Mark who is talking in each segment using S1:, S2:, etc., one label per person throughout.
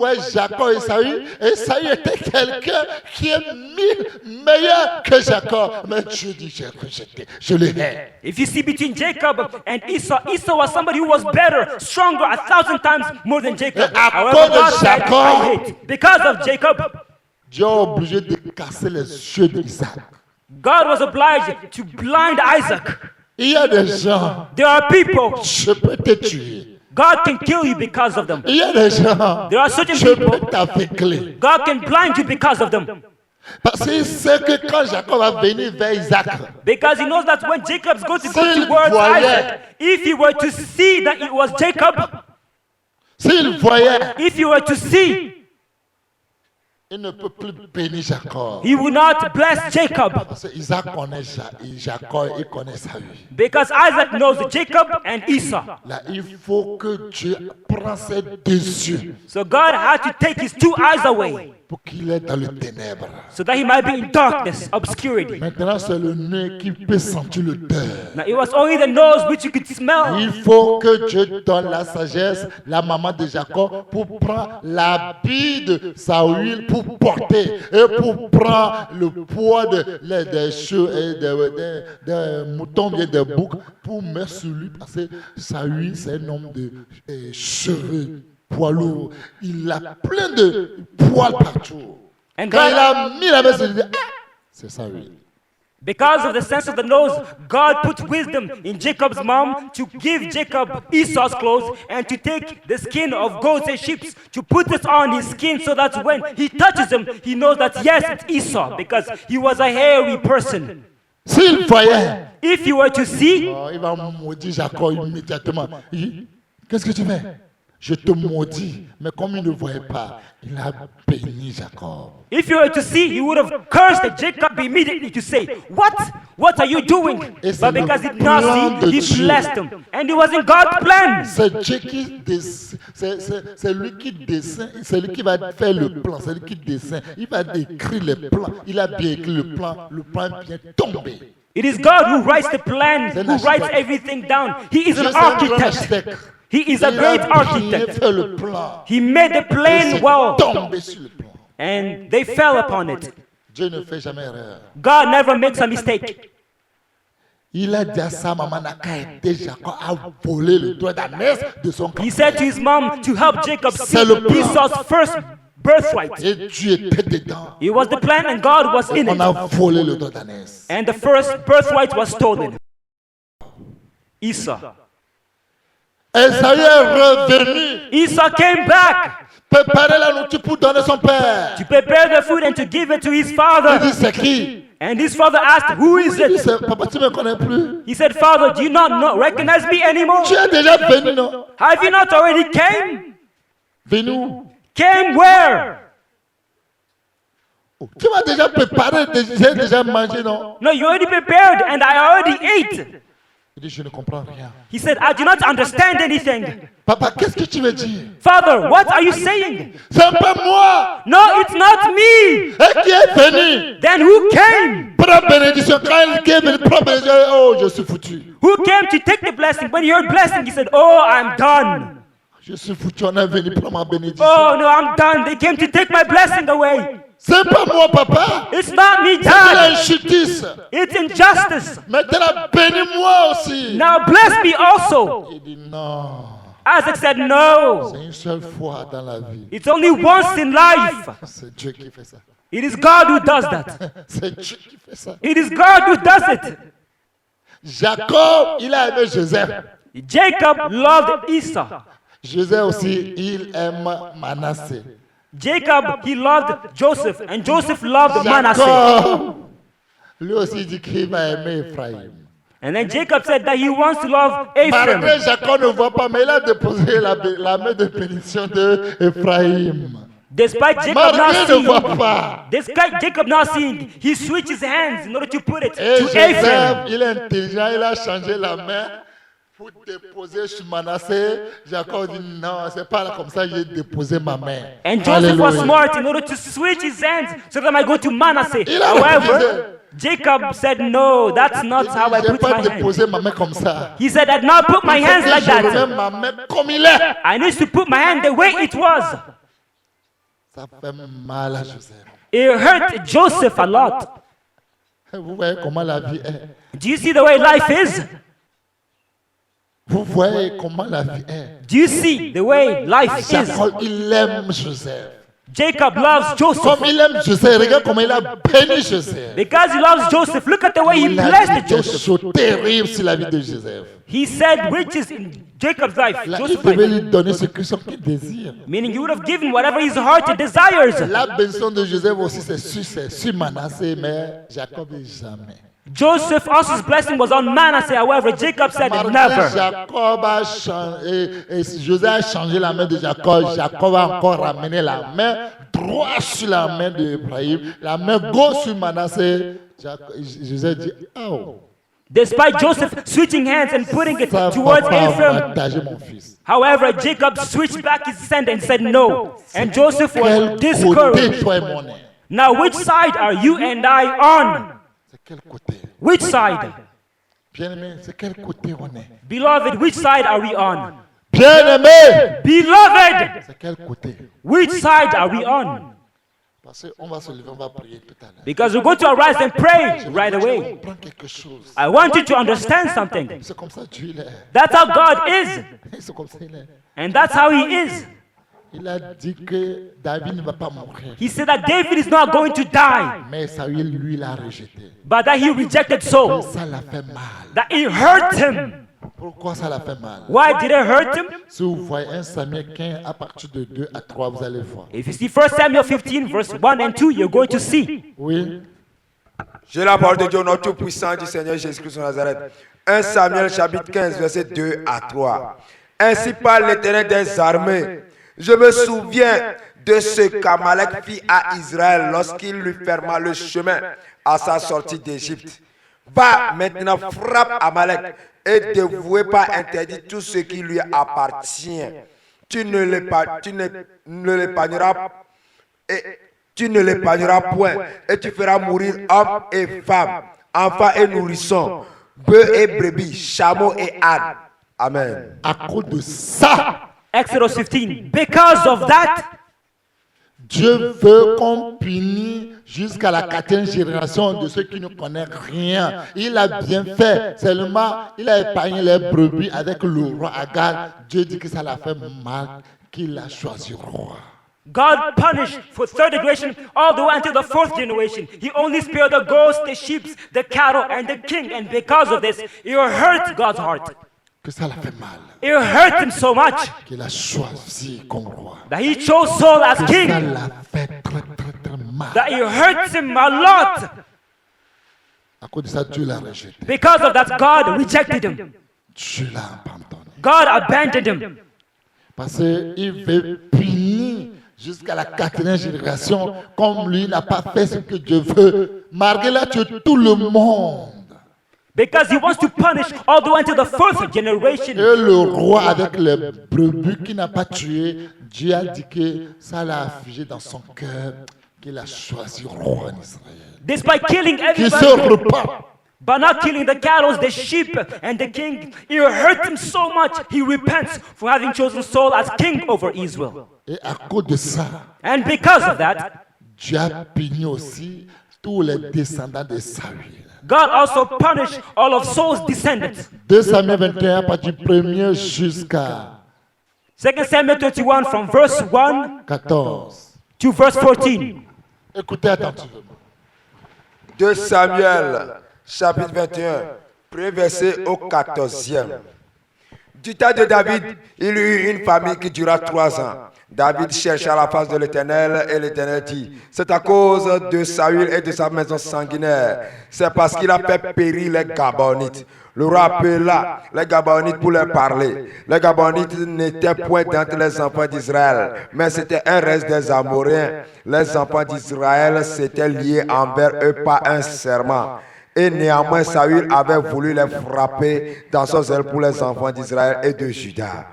S1: voyait Jacob et Esaü était quelqu'un qui est mille meilleur que Jacob. Mais Dieu dit, je le hais.
S2: If you see between Jacob and Esau, Esau was somebody who was better, stronger, 1,000 times more than Jacob. However, God said, I hate. Because of Jacob,
S1: Dieu est obligé de casser les yeux d'Isaac.
S2: God was obliged to blind Isaac.
S1: Il y a des gens,
S2: There are people,
S1: je peux te tuer.
S2: God can kill you because of them.
S1: Il y a des gens,
S2: There are certain
S1: je peux
S2: people,
S1: t'aveugler.
S2: God can blind you because of them.
S1: Parce qu'il sait que quand Jacob va venir vers Isaac,
S2: Because he knows that when Jacob's going to go
S1: S'il
S2: towards
S1: voyait-
S2: Isaac, if he were to see that it was Jacob,
S1: s'il voyait,
S2: if he were to see,
S1: il ne peut plus bénir Jacob.
S2: he would not bless Jacob.
S1: Parce que Isaac connaît Jacob, il connaît Saül.
S2: Because Isaac knows Jacob and Esau.
S1: Là, il faut que Dieu prenne ses deux yeux
S2: So God had to take his two eyes away
S1: pour qu'il est dans le ténèbre.
S2: so that he might be in darkness, obscurity.
S1: Maintenant, c'est le nez qui peut sentir l'odeur.
S2: Now it was only the nose which you could smell.
S1: Il faut que Dieu donne la sagesse, la maman de Jacob, pour prendre l'habit de Saül, pour porter et pour prendre le poids des cheveux et des moutons, bien des boucs, pour mettre sur lui. Parce que Saül, c'est un homme de cheveux poilus. Il a plein de poils partout.
S2: And
S1: Quand il
S2: God,
S1: a mis la main sur lui, il dit, ah, c'est Saül.
S2: because of the sense of the nose, God put wisdom in Jacob's mom to give Jacob Esau's clothes and to take the skin of goats and sheep to put it on his skin so that when he touches him, he knows that yes, it's Esau because he was a hairy person.
S1: S'il voyait,
S2: If you were to see,
S1: il va maudire Jacob immédiatement. Il dit, qu'est-ce que tu fais? Je te maudis. Mais comme il ne voyait pas, il a béni Jacob.
S2: if you were to see, he would have cursed Jacob immediately to say, What are you doing?
S1: Et c'est
S2: But because he
S1: le
S2: did not
S1: plan de
S2: see, he
S1: Dieu.
S2: blessed him. And it was in God's plan.
S1: C'est Dieu qui dessine, c'est lui qui dessine, c'est lui qui va faire le plan, c'est lui qui dessine. Il va décrire les plans. Il a bien écrit le plan vient tomber.
S2: It is God who writes the plan,
S1: C'est un
S2: who writes
S1: architecte.
S2: everything down. He is
S1: Dieu,
S2: an
S1: c'est un grand
S2: architect.
S1: architecte.
S2: He is a
S1: Il
S2: great
S1: a bien
S2: architect.
S1: fait le plan.
S2: He made the
S1: Et
S2: plan
S1: c'est
S2: well,
S1: tombé sur le plan.
S2: and they fell upon it.
S1: Dieu ne fait jamais erreur.
S2: God never makes a mistake.
S1: Il a dit à sa maman n'a qu'à aider Jacob à voler le droit d'ânesse de son camp.
S2: He said to his mom to help Jacob see
S1: C'est le plan.
S2: Esau's first birthright.
S1: Et Dieu était dedans.
S2: It was the plan, and God was in
S1: On
S2: it.
S1: a volé le droit d'ânesse.
S2: And the first birthright was stolen. Esau.
S1: Esaü est revenu
S2: Esau came back
S1: préparer la nourriture pour donner son père.
S2: to prepare the food and to give it to his
S1: Il
S2: father.
S1: dit c'est qui?
S2: And his father asked, Who is
S1: Il dit
S2: it?
S1: papa tu me connais plus?
S2: He said, Father, do you not recognize me anymore?
S1: Tu es déjà venu non?
S2: Have you not already came?
S1: Venu où?
S2: Came where?
S1: Tu m'as déjà préparé, j'ai déjà mangé non?
S2: No, you already prepared and I already ate.
S1: Il dit je ne comprends rien.
S2: He said, I do not understand anything.
S1: Papa qu'est-ce que tu veux dire?
S2: Father, what are you saying?
S1: C'est pas moi.
S2: No, it's not me.
S1: Et qui est venu?
S2: Then who came?
S1: Prends bénédiction. Quand il est venu prendre bénédiction, oh je suis foutu.
S2: Who came to take the blessing? When he heard blessing, he said, Oh, I'm done.
S1: Je suis foutu, on est venu prendre ma bénédiction.
S2: Oh, no, I'm done. They came to take my blessing away.
S1: C'est pas moi papa.
S2: It's not me,
S1: C'est
S2: Dad.
S1: l'injustice.
S2: It's injustice.
S1: Maintenant bénis-moi aussi.
S2: Now bless me also.
S1: Il dit non.
S2: Isaac said, No.
S1: C'est une seule fois dans la vie.
S2: It's only once in life.
S1: C'est Dieu qui fait ça.
S2: It is God who does that.
S1: C'est Dieu qui fait ça.
S2: It is God who does it.
S1: Jacob, il a aimé Joseph.
S2: Jacob loved Esau.
S1: Joseph aussi, il aime Manassé.
S2: Jacob, he loved Joseph, and Joseph loved Manasseh.
S1: Jacob, lui aussi il dit qu'il va aimer Ephraim.
S2: And then Jacob said that he wants to love Ephraim.
S1: Malgré Jacob ne voit pas, mais il a déposé la main de bénédiction de Ephraim.
S2: Despite Jacob
S1: Malgré
S2: not
S1: ne
S2: seeing,
S1: voit pas.
S2: despite Jacob not seeing, he switched his hands in order to put it
S1: Et
S2: to
S1: Joseph,
S2: Ephraim.
S1: il est intelligent, il a changé la main pour déposer sur Manassé. Jacob dit non, c'est pas là comme ça, j'ai déposé ma main.
S2: And Joseph was
S1: Alléluia.
S2: smart in order to switch his hands so that I might go to Manasseh.
S1: Il a
S2: However,
S1: refusé.
S2: Jacob said, No, that's not how I
S1: J'ai
S2: put
S1: pas
S2: my hands.
S1: déposé ma main comme ça.
S2: He said, I did not put my hands like
S1: Je remets
S2: that.
S1: ma main comme il est.
S2: I need to put my hand the way it was.
S1: Ça fait mal à Joseph.
S2: It hurt Joseph a lot.
S1: Vous voyez comment la vie est.
S2: Do you see the way life is?
S1: Vous voyez comment la vie est.
S2: Do you see the way life is?
S1: Jacob, il aime Joseph.
S2: Jacob loves Joseph.
S1: Comme il aime Joseph, regarde comment il a béni Joseph.
S2: Because he loves Joseph, look at the way he
S1: Il a dit
S2: blessed
S1: des
S2: Joseph.
S1: choses terribles sur la vie de Joseph.
S2: He said riches in Jacob's life,
S1: Là, il
S2: Joseph's
S1: devait
S2: life.
S1: lui donner ce que son cœur désire.
S2: Meaning he would have given whatever his heart desires.
S1: La bénédiction de Joseph aussi, c'est sur Manassé, mais Jacob jamais.
S2: Joseph also his blessing was on Manasseh, however, Jacob said it
S1: Malgré
S2: never.
S1: Jacob a changé, et Joseph a changé la main de Jacob, Jacob a encore ramené la main droite sur la main d'Ibrahim, la main gauche sur Manassé. Joseph dit, oh,
S2: Despite Joseph switching hands and putting it
S1: ça
S2: towards
S1: va
S2: Ephraim,
S1: partager mon fils.
S2: however, Jacob switched back his hand and said no. And Joseph was
S1: Quel côté
S2: discouraged.
S1: toi et mon aîné?
S2: Now, which side are you and I on?
S1: C'est quel côté?
S2: Which side?
S1: Bien-aimé, c'est quel côté on est?
S2: Beloved, which side are we on?
S1: Bien-aimé,
S2: Beloved,
S1: c'est quel côté?
S2: which side are we on?
S1: Parce qu'on va se lever, on va prier tout à l'heure.
S2: Because we're going to arise and pray right away.
S1: Prends quelque chose.
S2: I want you to understand something.
S1: C'est comme ça Dieu il est.
S2: That's how God is.
S1: C'est comme ça il est.
S2: And that's how He is.
S1: Il a dit que David ne va pas mourir.
S2: He said that David is not going to die,
S1: Mais Saül, lui, l'a rejeté.
S2: but that he rejected Saul.
S1: Ça l'a fait mal.
S2: That it hurt him.
S1: Pourquoi ça l'a fait mal?
S2: Why did it hurt him?
S1: Si vous voyez 1 Samuel 15 à partir de 2 à 3, vous allez voir.
S2: If you see 1 Samuel 15, verse 1 and 2, you're going to see.
S1: Oui.
S3: J'ai la parole de Dieu, notre tout-puissant du Seigneur Jésus-Christ de Nazareth. 1 Samuel chapitre 15, verset 2 à 3. Ainsi parle l'Éternel des armées. Je me souviens de ce qu'Amalek fit à Israël lorsqu'il lui ferma le chemin à sa sortie d'Égypte. Va maintenant, frappe Amalek et dévouez pas interdit tout ce qui lui appartient. Tu ne l'épargneras point et tu feras mourir hommes et femmes, enfants et nourrissons, bœufs et brebis, chameaux et ânes. Amen.
S1: À cause de ça,
S2: Exodus 15. Because of that,
S1: Dieu veut qu'on punisse jusqu'à la 4e génération de ceux qui ne connaissent rien. Il a bien fait. Seulement, il a épargné les brebis avec le roi Agar. Dieu dit que ça l'a fait mal, qu'il a choisi roi.
S2: God punished for third generation all the way until the fourth generation. He only spared the goats, the sheep, the cattle, and the king. And because of this, it hurt God's heart.
S1: Que ça l'a fait mal,
S2: It hurt him so much
S1: qu'il a choisi comme roi.
S2: that he chose Saul as
S1: Ça
S2: king.
S1: l'a fait très très très mal.
S2: That it hurts him a lot.
S1: À cause de ça, Dieu l'a rejeté.
S2: Because of that, God rejected him.
S1: Dieu l'a abandonné.
S2: God abandoned him.
S1: Parce qu'il veut punir jusqu'à la 4e génération, comme lui n'a pas fait ce que Dieu veut. Malgré là, tu tout le monde.
S2: Because he wants to punish all the way until the fourth generation.
S1: Et le roi avec les brebis qui n'a pas tué, Dieu a dit que ça l'a affligé dans son cœur, qu'il a choisi roi en Israël.
S2: Despite killing
S1: Qui se
S2: everybody,
S1: repent.
S2: but not killing the cattle, the sheep, and the king, it hurt him so much. He repents for having chosen Saul as king over Israel.
S1: Et à cause de ça,
S2: And because of that,
S1: Dieu a puni aussi tous les descendants de Saül.
S2: God also punished all of Saul's descendants.
S1: 2 Samuel 21, à partir du 1er jusqu'à
S2: 2 Samuel 21 from verse 1
S1: 14.
S2: to verse 14.
S1: Écoutez attentivement.
S3: 2 Samuel chapitre 21, premier verset au 14e. Du temps de David, il y eut une famille qui dura 3 ans. David chercha la face de l'Éternel et l'Éternel dit, c'est à cause de Saül et de sa maison sanguinaire. C'est parce qu'il a fait périr les Gabonites. Le roi appela les Gabonites pour leur parler. Les Gabonites n'étaient point d'entre les enfants d'Israël, mais c'était un reste des Amoréens. Les enfants d'Israël s'étaient liés envers eux par un serment. Et néanmoins, Saül avait voulu les frapper dans son zèle pour les enfants d'Israël et de Juda.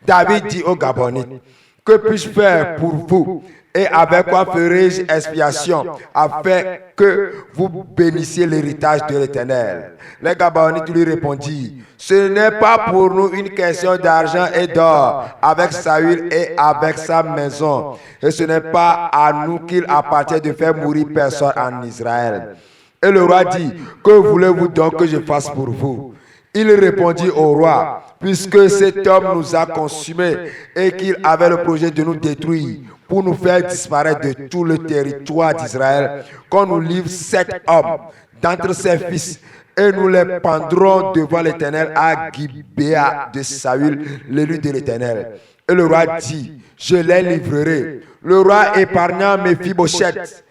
S3: David dit aux Gabonites, que puis-je faire pour vous? Et avec quoi ferai-je expiation afin que vous bénissiez l'héritage de l'Éternel? Les Gabaonites lui répondirent, ce n'est pas pour nous une question d'argent et d'or avec Saül et avec sa maison. Et ce n'est pas à nous qu'il appartient de faire mourir personne en Israël. Et le roi dit, que voulez-vous donc que je fasse pour vous? Il répondit au roi, puisque cet homme nous a consumés et qu'il avait le projet de nous détruire pour nous faire disparaître de tout le territoire d'Israël, qu'on nous livre 7 hommes d'entre ses fils et nous les pendrons devant l'Éternel à Gibéa de Saül, l'élu de l'Éternel. Et le roi dit, je les livrerai. Le roi épargna Méphibosheth,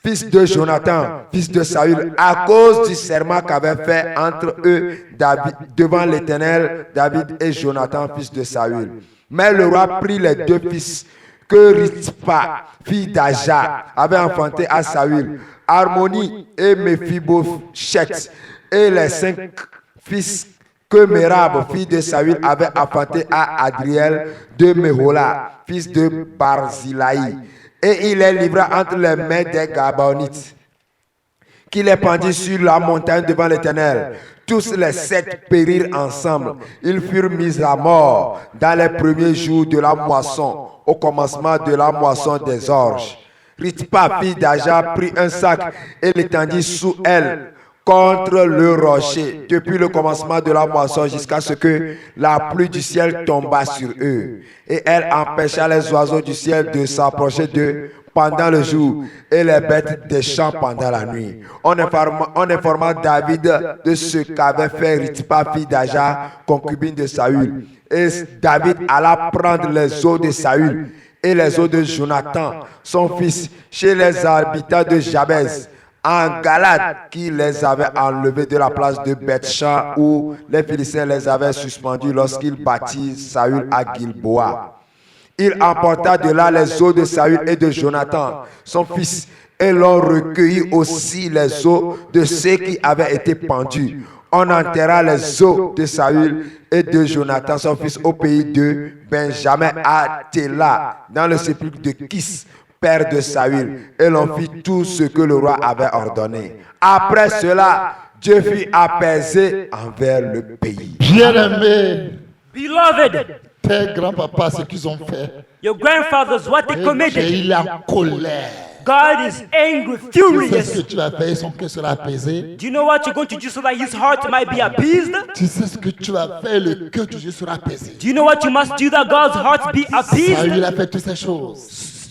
S3: fils de Jonathan, fils de Saül, à cause du serment qu'avait fait entre eux David, devant l'Éternel, David et Jonathan, fils de Saül. Mais le roi prit les 2 fils que Rizpa, fille d'Aja, avait enfantés à Saül, Harmonie et Méphibosheth, et les 5 fils que Mérab, fille de Saül, avait enfantés à Adriel de Mehola, fils de Barzilai. Et il les livra entre les mains des Gabaonites, qui les pendit sur la montagne devant l'Éternel. Tous les 7 périrent ensemble. Ils furent mis à mort dans les premiers jours de la moisson, au commencement de la moisson des orges. Rizpa, fille d'Aja, prit un sac et l'étendit sous elle contre le rocher, depuis le commencement de la moisson jusqu'à ce que la pluie du ciel tomba sur eux. Et elle empêcha les oiseaux du ciel de s'approcher d'eux pendant le jour et les bêtes des champs pendant la nuit. On informa David de ce qu'avait fait Rizpa, fille d'Aja, concubine de Saül. Et David alla prendre les os de Saül et les os de Jonathan, son fils, chez les habitants de Jabez, en Galade, qui les avait enlevés de la place de Beth-Shan où les Philistins les avaient suspendus lorsqu'ils battirent Saül à Gilboa. Il emporta de là les os de Saül et de Jonathan, son fils, et l'on recueillit aussi les os de ceux qui avaient été pendus. On enterra les os de Saül et de Jonathan, son fils, au pays de Benjamin à Téla, dans le sépulcre de Kis, père de Saül, et l'on fit tout ce que le roi avait ordonné. Après cela, Dieu fut apaisé envers le pays.
S1: Bien-aimés,
S2: Beloved,
S1: tes grands-papas, ce qu'ils ont fait,
S2: your grandfathers, what they
S1: et
S2: committed,
S1: il est en colère.
S2: God is angry,
S1: Tu sais ce
S2: furious.
S1: que tu vas faire, son cœur sera apaisé.
S2: Do you know what you're going to do so that his heart might be appeased?
S1: Tu sais ce que tu vas faire, le cœur de Dieu sera apaisé.
S2: Do you know what you must do that God's heart be appeased?
S1: Saül a fait toutes ces choses.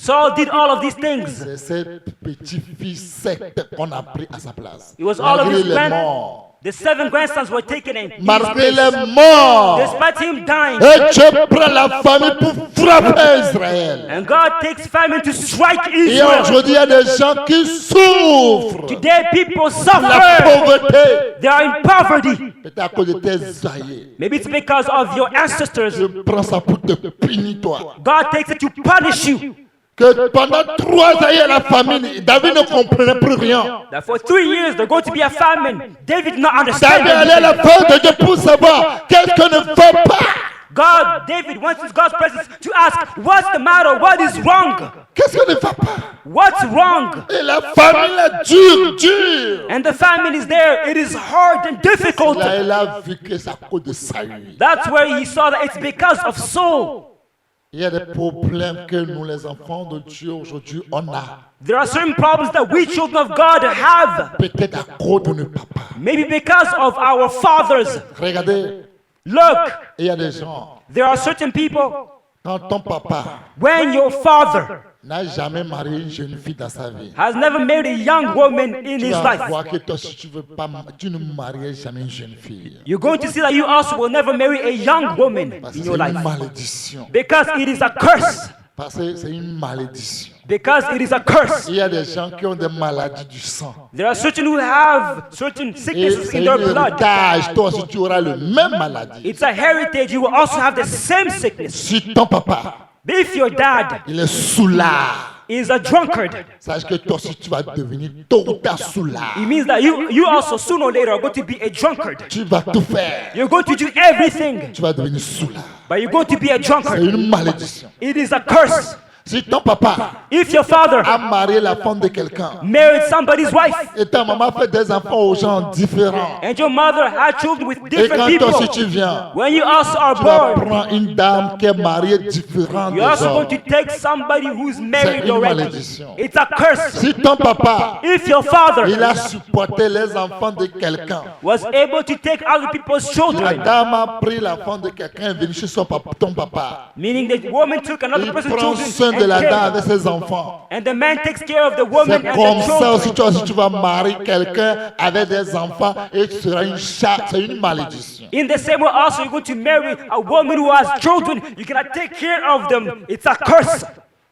S2: Saul did all of these things.
S1: C'est ces petits-fils 7 qu'on a pris à sa place.
S2: It was all of
S1: Malgré
S2: his
S1: les morts.
S2: The 7 grandsons were taken in.
S1: Malgré les morts.
S2: Despite him dying.
S1: Et Dieu prend la famille pour frapper Israël.
S2: And God takes famine to strike
S1: Et
S2: Israel.
S1: aujourd'hui, il y a des gens qui souffrent
S2: Today people
S1: la
S2: suffer.
S1: pauvreté.
S2: They are in poverty.
S1: C'est à cause de tes aïeux.
S2: Maybe it's because of your ancestors.
S1: Je prends ça pour te punir, toi.
S2: God takes it to punish you.
S1: Que pendant 3 années, la famine, David ne comprenait plus rien.
S2: That for 3 years there's going to be a famine. David did not understand.
S1: David allait à la face de Dieu pour savoir qu'est-ce que ne va pas.
S2: David went to God's presence to ask, what's the matter? What is wrong?
S1: Qu'est-ce que ne va pas?
S2: What's wrong?
S1: Et la famine est dure.
S2: And the famine is there. It is hard and difficult.
S1: Là, il a vu que c'est à cause de Saül.
S2: That's where he saw that it's because of Saul.
S1: Il y a des problèmes que nous, les enfants de Dieu, aujourd'hui, on a.
S2: There are certain problems that we children of God have.
S1: Peut-être à cause de nos papas.
S2: Maybe because of our fathers.
S1: Regardez,
S2: Look,
S1: il y a des gens,
S2: there are certain people,
S1: quand ton papa
S2: when your father
S1: n'a jamais marié une jeune fille dans sa vie,
S2: has never married a young woman in
S1: tu
S2: his
S1: vas
S2: life,
S1: voir que toi, si tu veux pas, tu ne marieras jamais une jeune fille.
S2: you're going to see that you also will never marry a young woman
S1: Parce que
S2: in
S1: c'est
S2: your
S1: une
S2: life.
S1: malédiction.
S2: Because it is a curse.
S1: Parce que c'est une malédiction.
S2: Because it is a curse.
S1: Il y a des gens qui ont des maladies du sang.
S2: There are certain who have certain
S1: Et
S2: sicknesses
S1: c'est
S2: in
S1: un
S2: their blood.
S1: héritage. Toi aussi, tu auras le même maladie.
S2: It's a heritage. You will also have the same sickness.
S1: Si ton papa,
S2: If your dad
S1: il est soulard,
S2: is a drunkard,
S1: sache que toi aussi, tu vas devenir tôt ou tard soulard.
S2: it means that you also sooner or later are going to be a drunkard.
S1: Tu vas tout faire.
S2: You're going to do everything,
S1: Tu vas devenir soulard.
S2: but you're going to be a
S1: C'est
S2: drunkard.
S1: une malédiction.
S2: It is a curse.
S1: Si ton papa
S2: If your father
S1: a marié la femme de quelqu'un
S2: married somebody's wife,
S1: et ta maman fait des enfants aux gens différents,
S2: and your mother had children with
S1: et
S2: different
S1: quand toi aussi
S2: people,
S1: tu viens,
S2: when you also are
S1: tu vas
S2: born,
S1: prendre une dame qui est mariée différente
S2: you're
S1: des
S2: also going
S1: autres.
S2: to take somebody who's married
S1: une
S2: already.
S1: malédiction.
S2: It's a curse.
S1: Si ton papa,
S2: If your
S1: il
S2: father
S1: a supporté les enfants de quelqu'un,
S2: was able to take other people's
S1: la
S2: children,
S1: dame a pris l'enfant de quelqu'un et est venue chez ton papa,
S2: meaning the woman took another
S1: il
S2: person's
S1: prend soin
S2: children
S1: de la dame
S2: and,
S1: avec ses enfants.
S2: and the man takes care of the woman
S1: C'est
S2: and
S1: comme
S2: the
S1: ça
S2: children.
S1: aussi, toi aussi tu vas marier quelqu'un avec des enfants et tu seras une chatte, c'est une malédiction.
S2: In the same way, also you're going to marry a woman who has children. You cannot take care of them. It's a curse.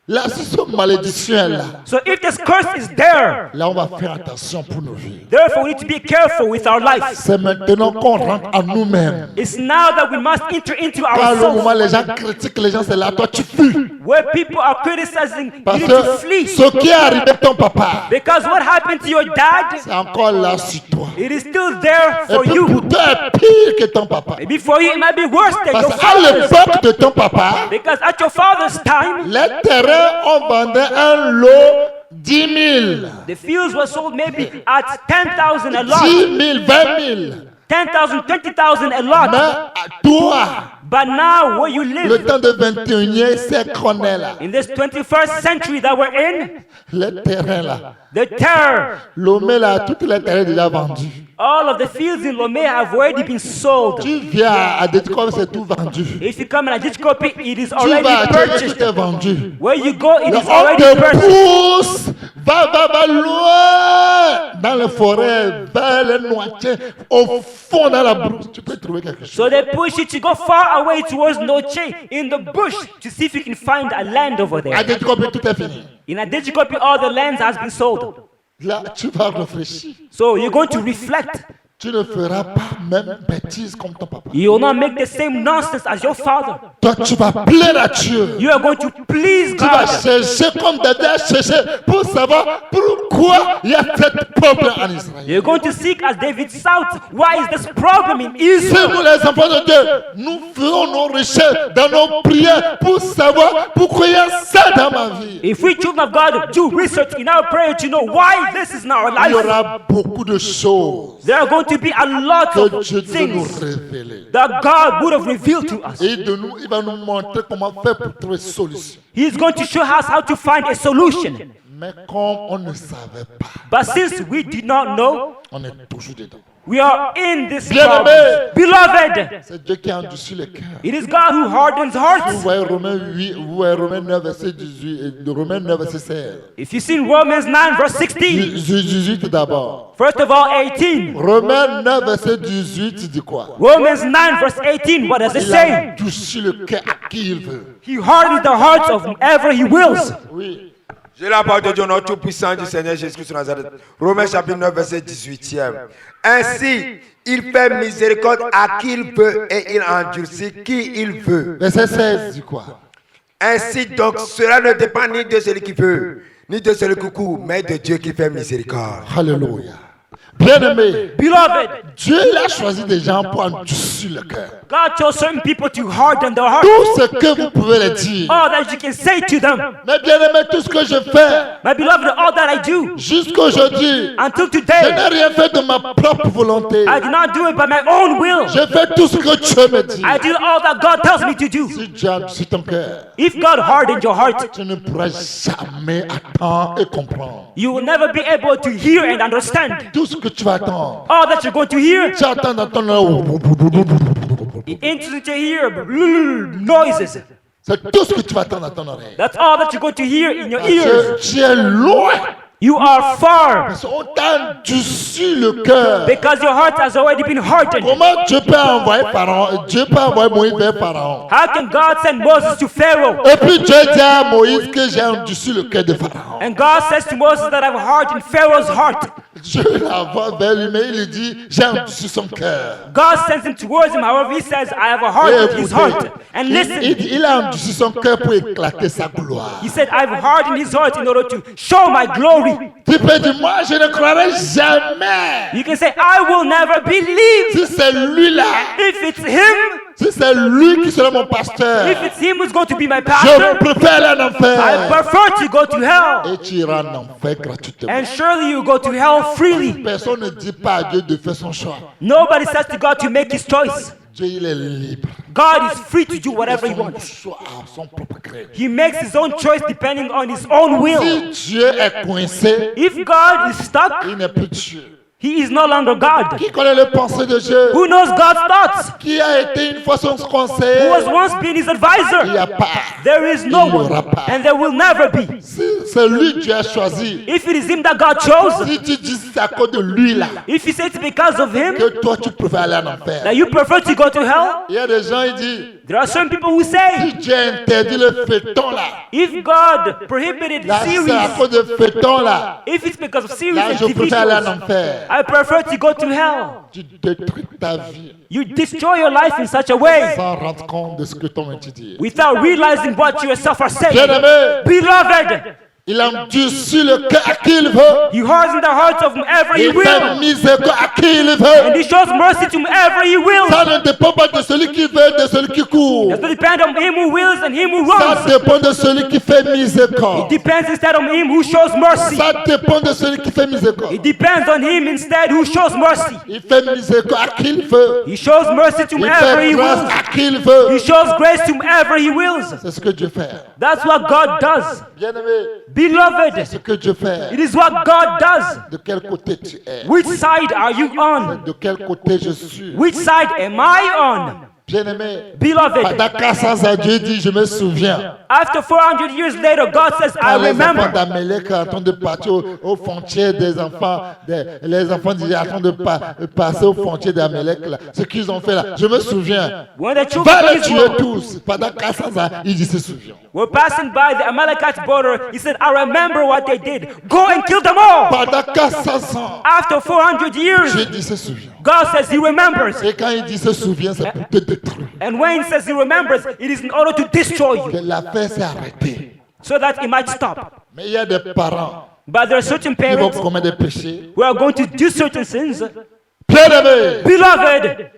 S1: Là, si ce malédiction est là,
S2: So if this curse is there,
S1: là on va faire attention pour nos vies.
S2: therefore we need to be careful with our life.
S1: C'est maintenant qu'on rentre en nous-mêmes.
S2: It's now that we must enter into
S1: Quand le moment
S2: ourselves.
S1: les gens critiquent les gens, c'est là, toi tu fuis.
S2: Where people are criticizing, you
S1: Parce
S2: need to
S1: que
S2: flee.
S1: ce qui est arrivé à ton papa,
S2: Because what happened to your dad,
S1: c'est encore là sur toi.
S2: it is still there
S1: Et
S2: for
S1: puis
S2: you.
S1: pour toi, est pire que ton papa.
S2: Maybe for you it might be worse than
S1: Parce
S2: your
S1: qu'à
S2: father's.
S1: l'époque de ton papa,
S2: Because at your father's time,
S1: les terrains, on vendait un lot 10 000,
S2: the fields were sold maybe at 10,000 a
S1: 10
S2: lot,
S1: 000, 20 000.
S2: 10,000, 20,000 a
S1: Mais
S2: lot.
S1: à toi,
S2: But now where you
S1: le
S2: live,
S1: temps de 21e siècle qu'on est là,
S2: in this 21st century that we're in,
S1: les terrains là,
S2: the terror,
S1: Lomé là, tous les terrains déjà vendus.
S2: all of the fields in Lomé have already been sold.
S1: Tu viens à Déticom, c'est tout vendu.
S2: If you come in a Ditchkopi, it is
S1: Tu
S2: already
S1: vas à Tchéké,
S2: purchased.
S1: tout est vendu.
S2: Where you go, it
S1: Le
S2: is already
S1: homme te
S2: purchased.
S1: pousse, va loin dans les forêts, vers les noitiers, au fond dans la brousse. Tu peux trouver quelque chose.
S2: So they push you to go far away towards Noche in the bush to see if you can find a land over
S1: À
S2: there.
S1: Déticom, tout est fini.
S2: In a Ditchkopi, all the lands has been sold.
S1: Là, tu vas réfléchir.
S2: So you're going to reflect.
S1: Tu ne feras pas même bêtise comme ton papa.
S2: You will not make the same nonsense as your father.
S1: Toi, tu vas plaire à Dieu.
S2: You are going to please
S1: Tu vas
S2: God.
S1: chercher comme David a cherché pour savoir pourquoi il y a ce problème en Israël.
S2: You're going to seek as David sought, why is this problem in
S1: Si
S2: Israel?
S1: nous les enfants de Dieu, nous ferons nos recherches dans nos prières pour savoir pourquoi il y a ça dans ma vie.
S2: If we children of God do research in our prayer to know why this is in our
S1: Il y
S2: life,
S1: aura beaucoup de choses
S2: there are going to be a lot
S1: que
S2: of
S1: Dieu doit nous
S2: things
S1: révéler.
S2: that God would have revealed to us.
S1: Et il va nous montrer comment faire pour trouver solution.
S2: He's going to show us how to find a solution.
S1: Mais comme on ne savait pas,
S2: But since we did not know,
S1: on est toujours dedans.
S2: we are in this
S1: Bien-aimé.
S2: problem. Beloved,
S1: C'est Dieu qui a endurci le cœur.
S2: it is God who hardens
S1: Vous
S2: hearts.
S1: voyez Romains 8, vous voyez Romains 9, verset 18, et Romains 9, verset 16.
S2: If you see in Romans 9, verse 16,
S1: 18 d'abord.
S2: first of all, 18.
S1: Romains 9, verset 18, il dit quoi?
S2: Romans 9, verse 18, what does it
S1: Il a
S2: say?
S1: endurci le cœur à qui il veut.
S2: He hardens the hearts of whomever he wills.
S1: Oui.
S3: J'ai la parole de Dieu, notre Tout-Puissant du Seigneur Jésus-Christ de Nazareth. Romains chapitre 9, verset 18e. Ainsi, il fait miséricorde à qui il veut et il endurcit qui il veut.
S1: Verset 16 dit quoi?
S3: Ainsi donc, cela ne dépend ni de celui qui veut, ni de celui qui court, mais de Dieu qui fait miséricorde.
S1: Alléluia. Bien-aimé,
S2: Beloved,
S1: Dieu il a choisi des gens pour endurcir le cœur.
S2: God chose certain people to harden their heart.
S1: Tout ce que vous pouvez leur dire.
S2: All that you can say to them.
S1: Mais bien-aimé, tout ce que je fais,
S2: My beloved, all that I do
S1: jusqu'aujourd'hui,
S2: until
S1: je
S2: today,
S1: n'ai rien fait de ma propre volonté.
S2: I did not do it by my own will.
S1: J'ai fait tout ce que Dieu me dit.
S2: I did all that God tells me to do.
S1: Si Dieu endurcit ton cœur,
S2: If God hardened your heart,
S1: tu ne pourras jamais attendre et comprendre.
S2: you will never be able to hear and understand.
S1: Tout ce que tu vas attendre,
S2: All that you're going to hear,
S1: tu attends dans ton
S2: it enters into your ear noises.
S1: c'est tout ce que tu vas attendre dans ton oreille.
S2: That's all that you're going to hear in your
S1: Parce
S2: ears.
S1: que tu es loin.
S2: You are far
S1: Parce qu'on t'a endurci le cœur.
S2: because your heart has already been hardened.
S1: Comment Dieu peut envoyer Pharaon? Dieu peut envoyer Moïse vers Pharaon.
S2: How can God send Moses to Pharaoh?
S1: Et puis Dieu dit à Moïse que j'ai endurci le cœur de Pharaon.
S2: And God says to Moses that I've hardened Pharaoh's heart.
S1: Dieu l'envoie vers lui, mais il lui dit, j'ai endurci son cœur.
S2: God sends him towards him. However, he says, I have hardened his heart. And listen,
S1: il a endurci son cœur pour éclater sa gloire.
S2: he said, I've hardened his heart in order to show my glory.
S1: Tu peux dire, moi je ne croirai jamais.
S2: You can say, I will never believe
S1: Si c'est lui là,
S2: if it's him
S1: Si c'est lui qui sera mon pasteur,
S2: if it's him who's going to be my
S1: je
S2: pastor,
S1: préfère aller en
S2: I
S1: enfer.
S2: prefer to go to hell.
S1: Et tu iras en enfer gratuitement.
S2: And surely you go to hell freely.
S1: Personne ne dit pas à Dieu de faire son choix.
S2: Nobody says to God to make his choice.
S1: Dieu, il est libre.
S2: God is free to do
S1: Il
S2: whatever he
S1: fait son
S2: wants.
S1: choix à son propre gré.
S2: He makes his own choice depending on his own will.
S1: Si Dieu est coincé,
S2: If God is stuck,
S1: il n'est plus Dieu.
S2: he is no longer God.
S1: Qui connaît les pensées de Dieu?
S2: Who knows God's thoughts?
S1: Qui a été une fois son
S2: Who
S1: conseiller?
S2: has once been his
S1: Il n'y
S2: advisor?
S1: a pas.
S2: There is no
S1: Il n'y
S2: one,
S1: aura pas.
S2: and there will never be.
S1: Si c'est lui que Dieu a choisi,
S2: If it is him that God chose,
S1: si tu dis c'est à cause de lui là,
S2: if you say it's because of him
S1: que toi tu préfères aller en enfer.
S2: that you prefer to go to hell,
S1: Il y a des gens qui disent,
S2: there are some people who say,
S1: si Dieu interdit le feuilleton là,
S2: if God prohibited
S1: là c'est à
S2: series,
S1: cause de feuilleton là,
S2: if it's because of series
S1: là
S2: and
S1: je
S2: TV
S1: préfère aller en
S2: shows,
S1: enfer.
S2: I prefer to go to hell.
S1: Tu détruis ta vie
S2: You destroy your life in such a way
S1: sans rendre compte de ce que ton tu dis.
S2: without realizing what you yourself are saying.
S1: Bien-aimé,
S2: Beloved,
S1: il endurcit le cœur à qui il veut.
S2: he hardens the hearts of whomever he
S1: Il fait
S2: will,
S1: miséricorde à qui il
S2: and
S1: veut.
S2: he shows mercy to whomever he will.
S1: Ça ne dépend pas de celui qui veut, de celui qui court.
S2: Does not depend on him who wills and him who
S1: Ça
S2: runs.
S1: dépend de celui qui fait miséricorde.
S2: Depends instead on him who shows mercy.
S1: Ça dépend de celui qui fait miséricorde.
S2: It depends on him instead who shows mercy.
S1: Il fait miséricorde à qui il veut.
S2: He shows mercy to
S1: Il
S2: whomever
S1: fait
S2: he
S1: grâce
S2: wills.
S1: à qui il
S2: He
S1: veut.
S2: shows grace to whomever he wills.
S1: C'est ce que Dieu fait.
S2: That's what God does.
S1: Bien-aimé,
S2: Beloved,
S1: c'est ce que Dieu fait.
S2: it is what God does.
S1: De quel côté tu es?
S2: Which side are you on?
S1: De quel côté je suis?
S2: Which side am I on?
S1: Bien-aimé,
S2: Beloved,
S1: pendant 400 ans, Dieu dit, je me souviens.
S2: after 400 years later, God says, I
S1: Quand les enfants
S2: remember.
S1: d'Amélec en train de partir aux frontières des enfants, les enfants d'Israël en train de passer aux frontières d'Amélec, là, ce qu'ils ont fait là, je me souviens.
S2: When the children
S1: Va
S2: of
S1: les tuer
S2: Israel
S1: tous. Pendant 400 ans, il dit, se souvient.
S2: were passing by the Amalekite border, he said, I remember what they did. Go and kill them all.
S1: Pendant 400 ans,
S2: After 400 years,
S1: Dieu dit, se souvient.
S2: God says he remembers.
S1: Et quand il dit se souvient, c'est pour te détruire.
S2: And when he says he remembers, it is in order to destroy
S1: Que
S2: you,
S1: l'affaire s'est arrêtée.
S2: so that it might stop.
S1: Mais il y a des parents
S2: But there are certain
S1: qui vont
S2: parents
S1: commettre des péchés.
S2: who are going to do certain sins.
S1: Bien-aimé,
S2: Beloved,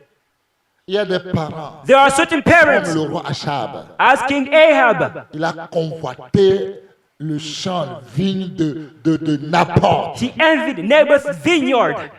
S1: il y a des parents
S2: there are certain
S1: comme
S2: parents,
S1: le roi Achab.
S2: as King Ahab,
S1: Il a convoité le champ vigne de Naboth.
S2: he envied Naboth's vineyard.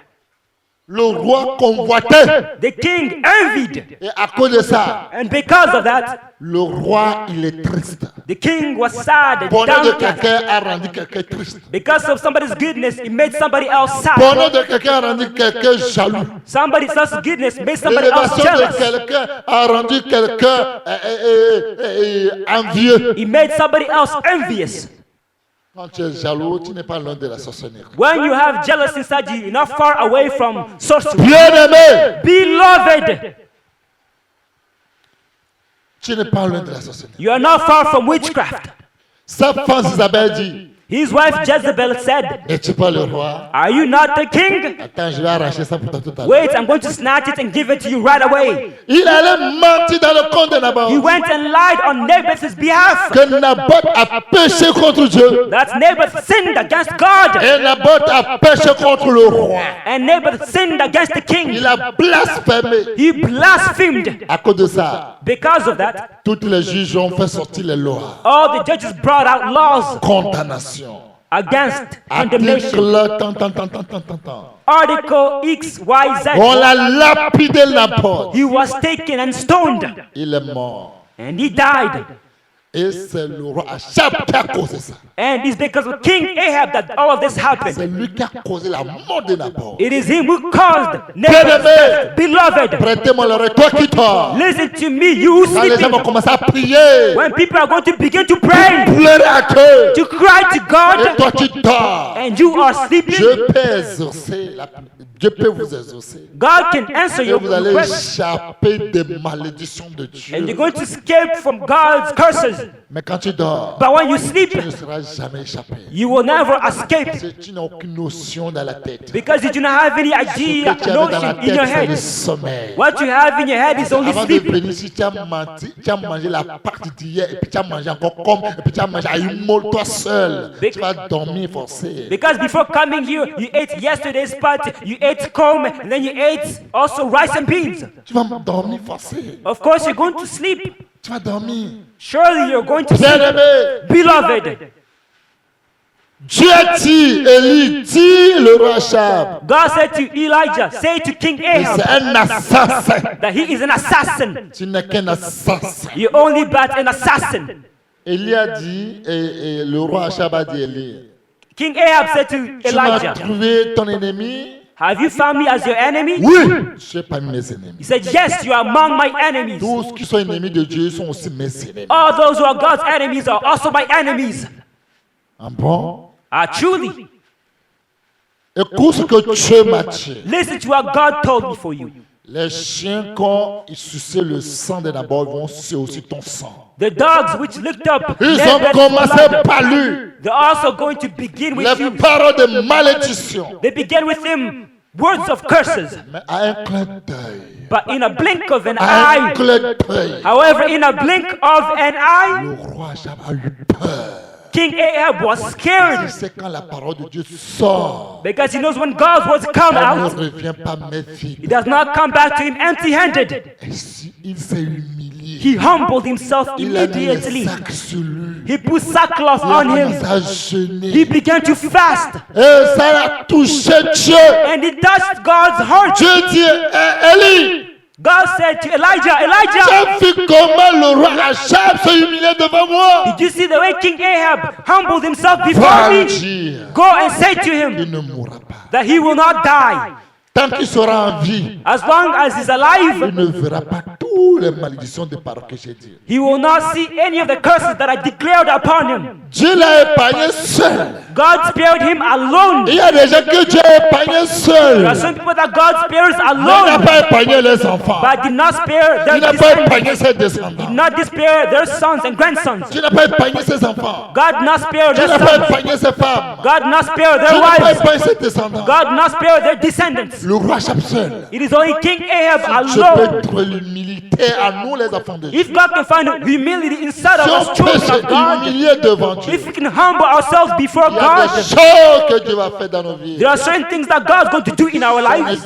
S1: Le roi convoitait.
S2: The king envied.
S1: Et à cause de ça,
S2: And because of that,
S1: le roi, il est triste.
S2: the king was sad and
S1: Bonheur de
S2: downcast.
S1: quelqu'un a rendu quelqu'un triste.
S2: Because of somebody's goodness, it made somebody else sad.
S1: Bonheur de quelqu'un a rendu quelqu'un jaloux.
S2: Somebody else's goodness made somebody else
S1: L'élévation de
S2: jealous.
S1: quelqu'un a rendu quelqu'un envieux.
S2: It made somebody else envious.
S1: Quand tu es jaloux, tu n'es pas loin de la sorcellerie.
S2: When you have jealous inside you, you're not far away from sorcery.
S1: Bien-aimé,
S2: Beloved,
S1: tu n'es pas loin de la sorcellerie.
S2: you are not far from witchcraft.
S1: Sa femme Isabelle dit,
S2: His wife Jezebel said,
S1: n'es-tu pas le roi?
S2: are you not the king?
S1: Attends, je vais arracher ça pour toi tout à l'heure.
S2: Wait, I'm going to snatch it and give it to you right away.
S1: Il allait mentir dans le compte de
S2: He
S1: Naboth.
S2: went and lied on Naboth's behalf.
S1: Que Naboth a péché contre Dieu.
S2: That's Naboth sinned against God.
S1: Et Naboth a péché contre le roi.
S2: And Naboth sinned against the king.
S1: Il a blasphémé.
S2: He blasphemed.
S1: À cause de ça,
S2: Because of that,
S1: tous les juges ont fait sortir les lois.
S2: all the judges brought out laws
S1: Condamnation.
S2: against condemnation.
S1: Article tant.
S2: Article XYZ.
S1: On l'a lapidé Naboth.
S2: He was taken and stoned.
S1: Il est mort.
S2: And he died.
S1: Et c'est le roi Achab qui a causé ça.
S2: And it's because of King Ahab that all of this happened.
S1: C'est lui qui a causé la mort de Naboth.
S2: It is him who caused Naboth's death. Beloved,
S1: Prêtez-moi l'oreille, toi qui dors.
S2: listen to me, you who
S1: Quand les gens vont
S2: sleep.
S1: commencer à prier,
S2: When people are going to begin to pray,
S1: pleurer à Dieu,
S2: to cry to
S1: et
S2: God,
S1: toi qui dors,
S2: and you are sleeping,
S1: Dieu peut exaucer, Dieu peut vous exaucer.
S2: God can answer
S1: Et
S2: your
S1: vous allez
S2: request.
S1: échapper des malédictions de
S2: And you're
S1: Dieu.
S2: going to escape from God's curses.
S1: Mais quand tu dors,
S2: But when you sleep,
S1: tu ne seras jamais échappé.
S2: you will never escape
S1: Tu n'as aucune notion dans la tête.
S2: because you do not have any
S1: Ce
S2: idea,
S1: que tu avais dans la
S2: notion in your
S1: tête, c'est le
S2: head.
S1: sommeil.
S2: What you have in your head is only
S1: Avant de
S2: sleep.
S1: venir ici, tu as mangé la partie d'hier, et puis tu as mangé encore comme, et puis tu as mangé à une molle toi seul. Tu vas dormir forcé.
S2: Because before coming here, you ate yesterday's pot, you ate corn, and then you ate also rice and beans.
S1: Tu vas dormir forcé.
S2: Of course, you're going to sleep.
S1: Tu vas dormir.
S2: Surely you're going to sleep.
S1: Bien-aimé,
S2: Beloved,
S1: Dieu dit, Élie dit le roi Achab,
S2: God said to Elijah, say to King
S1: c'est
S2: Ahab
S1: un assassin.
S2: that he is an assassin.
S1: Tu n'es qu'un assassin.
S2: You're only but an assassin.
S1: Élie a dit, et le roi Achab a dit, Élie,
S2: King Ahab said to
S1: tu m'as
S2: Elijah,
S1: trouvé ton ennemi?
S2: have you found me as your enemy?
S1: Oui, je suis parmi mes ennemis.
S2: He said, yes, you are among my enemies.
S1: Tous qui sont ennemis de Dieu sont aussi mes ennemis.
S2: All those who are God's enemies are also my enemies.
S1: Ah bon?
S2: Truly.
S1: Écoute ce que Dieu m'a dit.
S2: Listen to what God told me for you.
S1: Les chiens, quand ils suçaient le sang des Nabal, vont sucer aussi ton sang.
S2: The dogs which looked up,
S1: Ils
S2: their
S1: ont
S2: breath
S1: commencé
S2: blood,
S1: par lui.
S2: they're also going to begin with
S1: Les
S2: you.
S1: paroles de malédiction.
S2: They begin with him words of curses.
S1: Mais à un clin d'œil.
S2: But in a blink of an
S1: À un
S2: eye,
S1: clin d'œil.
S2: however, in a blink of an eye,
S1: Le roi Achab a eu peur.
S2: King Ahab was
S1: Il
S2: scared
S1: sait quand la parole de Dieu sort,
S2: because he knows when God's words come
S1: elle ne
S2: out,
S1: revient pas main
S2: it
S1: vide.
S2: does not come back to him empty-handed.
S1: Et si il s'est humilié,
S2: He humbled himself
S1: il a mis les
S2: immediately.
S1: sacs sur lui.
S2: He put sackcloth
S1: Il a
S2: on him.
S1: commencé à
S2: He
S1: jeûner.
S2: began to fast,
S1: Et ça a touché Dieu.
S2: and it touched God's heart.
S1: Dieu dit, Élie,
S2: God said to Elijah,
S1: tu
S2: Elijah,
S1: as vu comment le roi Achab s'est humilié devant moi?
S2: did you see the way King Ahab humbled himself
S1: Va
S2: before
S1: lui
S2: me?
S1: dire,
S2: Go and say to him
S1: il ne mourra pas.
S2: that he will not die.
S1: Tant qu'il sera en vie,
S2: As long as he's
S1: il
S2: alive,
S1: ne verra pas toutes les malédictions des paroles que j'ai dites.
S2: he will not see any of the curses that I declared upon him.
S1: Dieu l'a épargné seul.
S2: God spared him alone.
S1: Il y a des gens que Dieu a épargné seul.
S2: There are some people that God spares
S1: Mais il n'a
S2: alone,
S1: pas épargné les enfants.
S2: but did not spare
S1: Il
S2: their
S1: n'a pas
S2: descendants.
S1: épargné ses
S2: Did
S1: descendants.
S2: not spare their sons and grandsons.
S1: Tu n'as pas épargné ses enfants.
S2: God did not spare
S1: Tu
S2: their
S1: n'as pas
S2: sons.
S1: épargné ses femmes.
S2: God did not spare
S1: Tu
S2: their
S1: n'as pas
S2: wives.
S1: épargné ses descendants.
S2: God did not spare their descendants.
S1: Le roi Achab seul.
S2: It is only King Ahab
S1: Je
S2: alone.
S1: peux trouver l'humilité à nous les enfants de Dieu.
S2: If God can find humility inside
S1: Si
S2: of us,
S1: on peut
S2: children of God,
S1: se humilier devant Dieu,
S2: if we can humble ourselves before
S1: il y a des
S2: God,
S1: choses que Dieu va faire dans nos vies.
S2: there are certain things that God's going to do in our lives.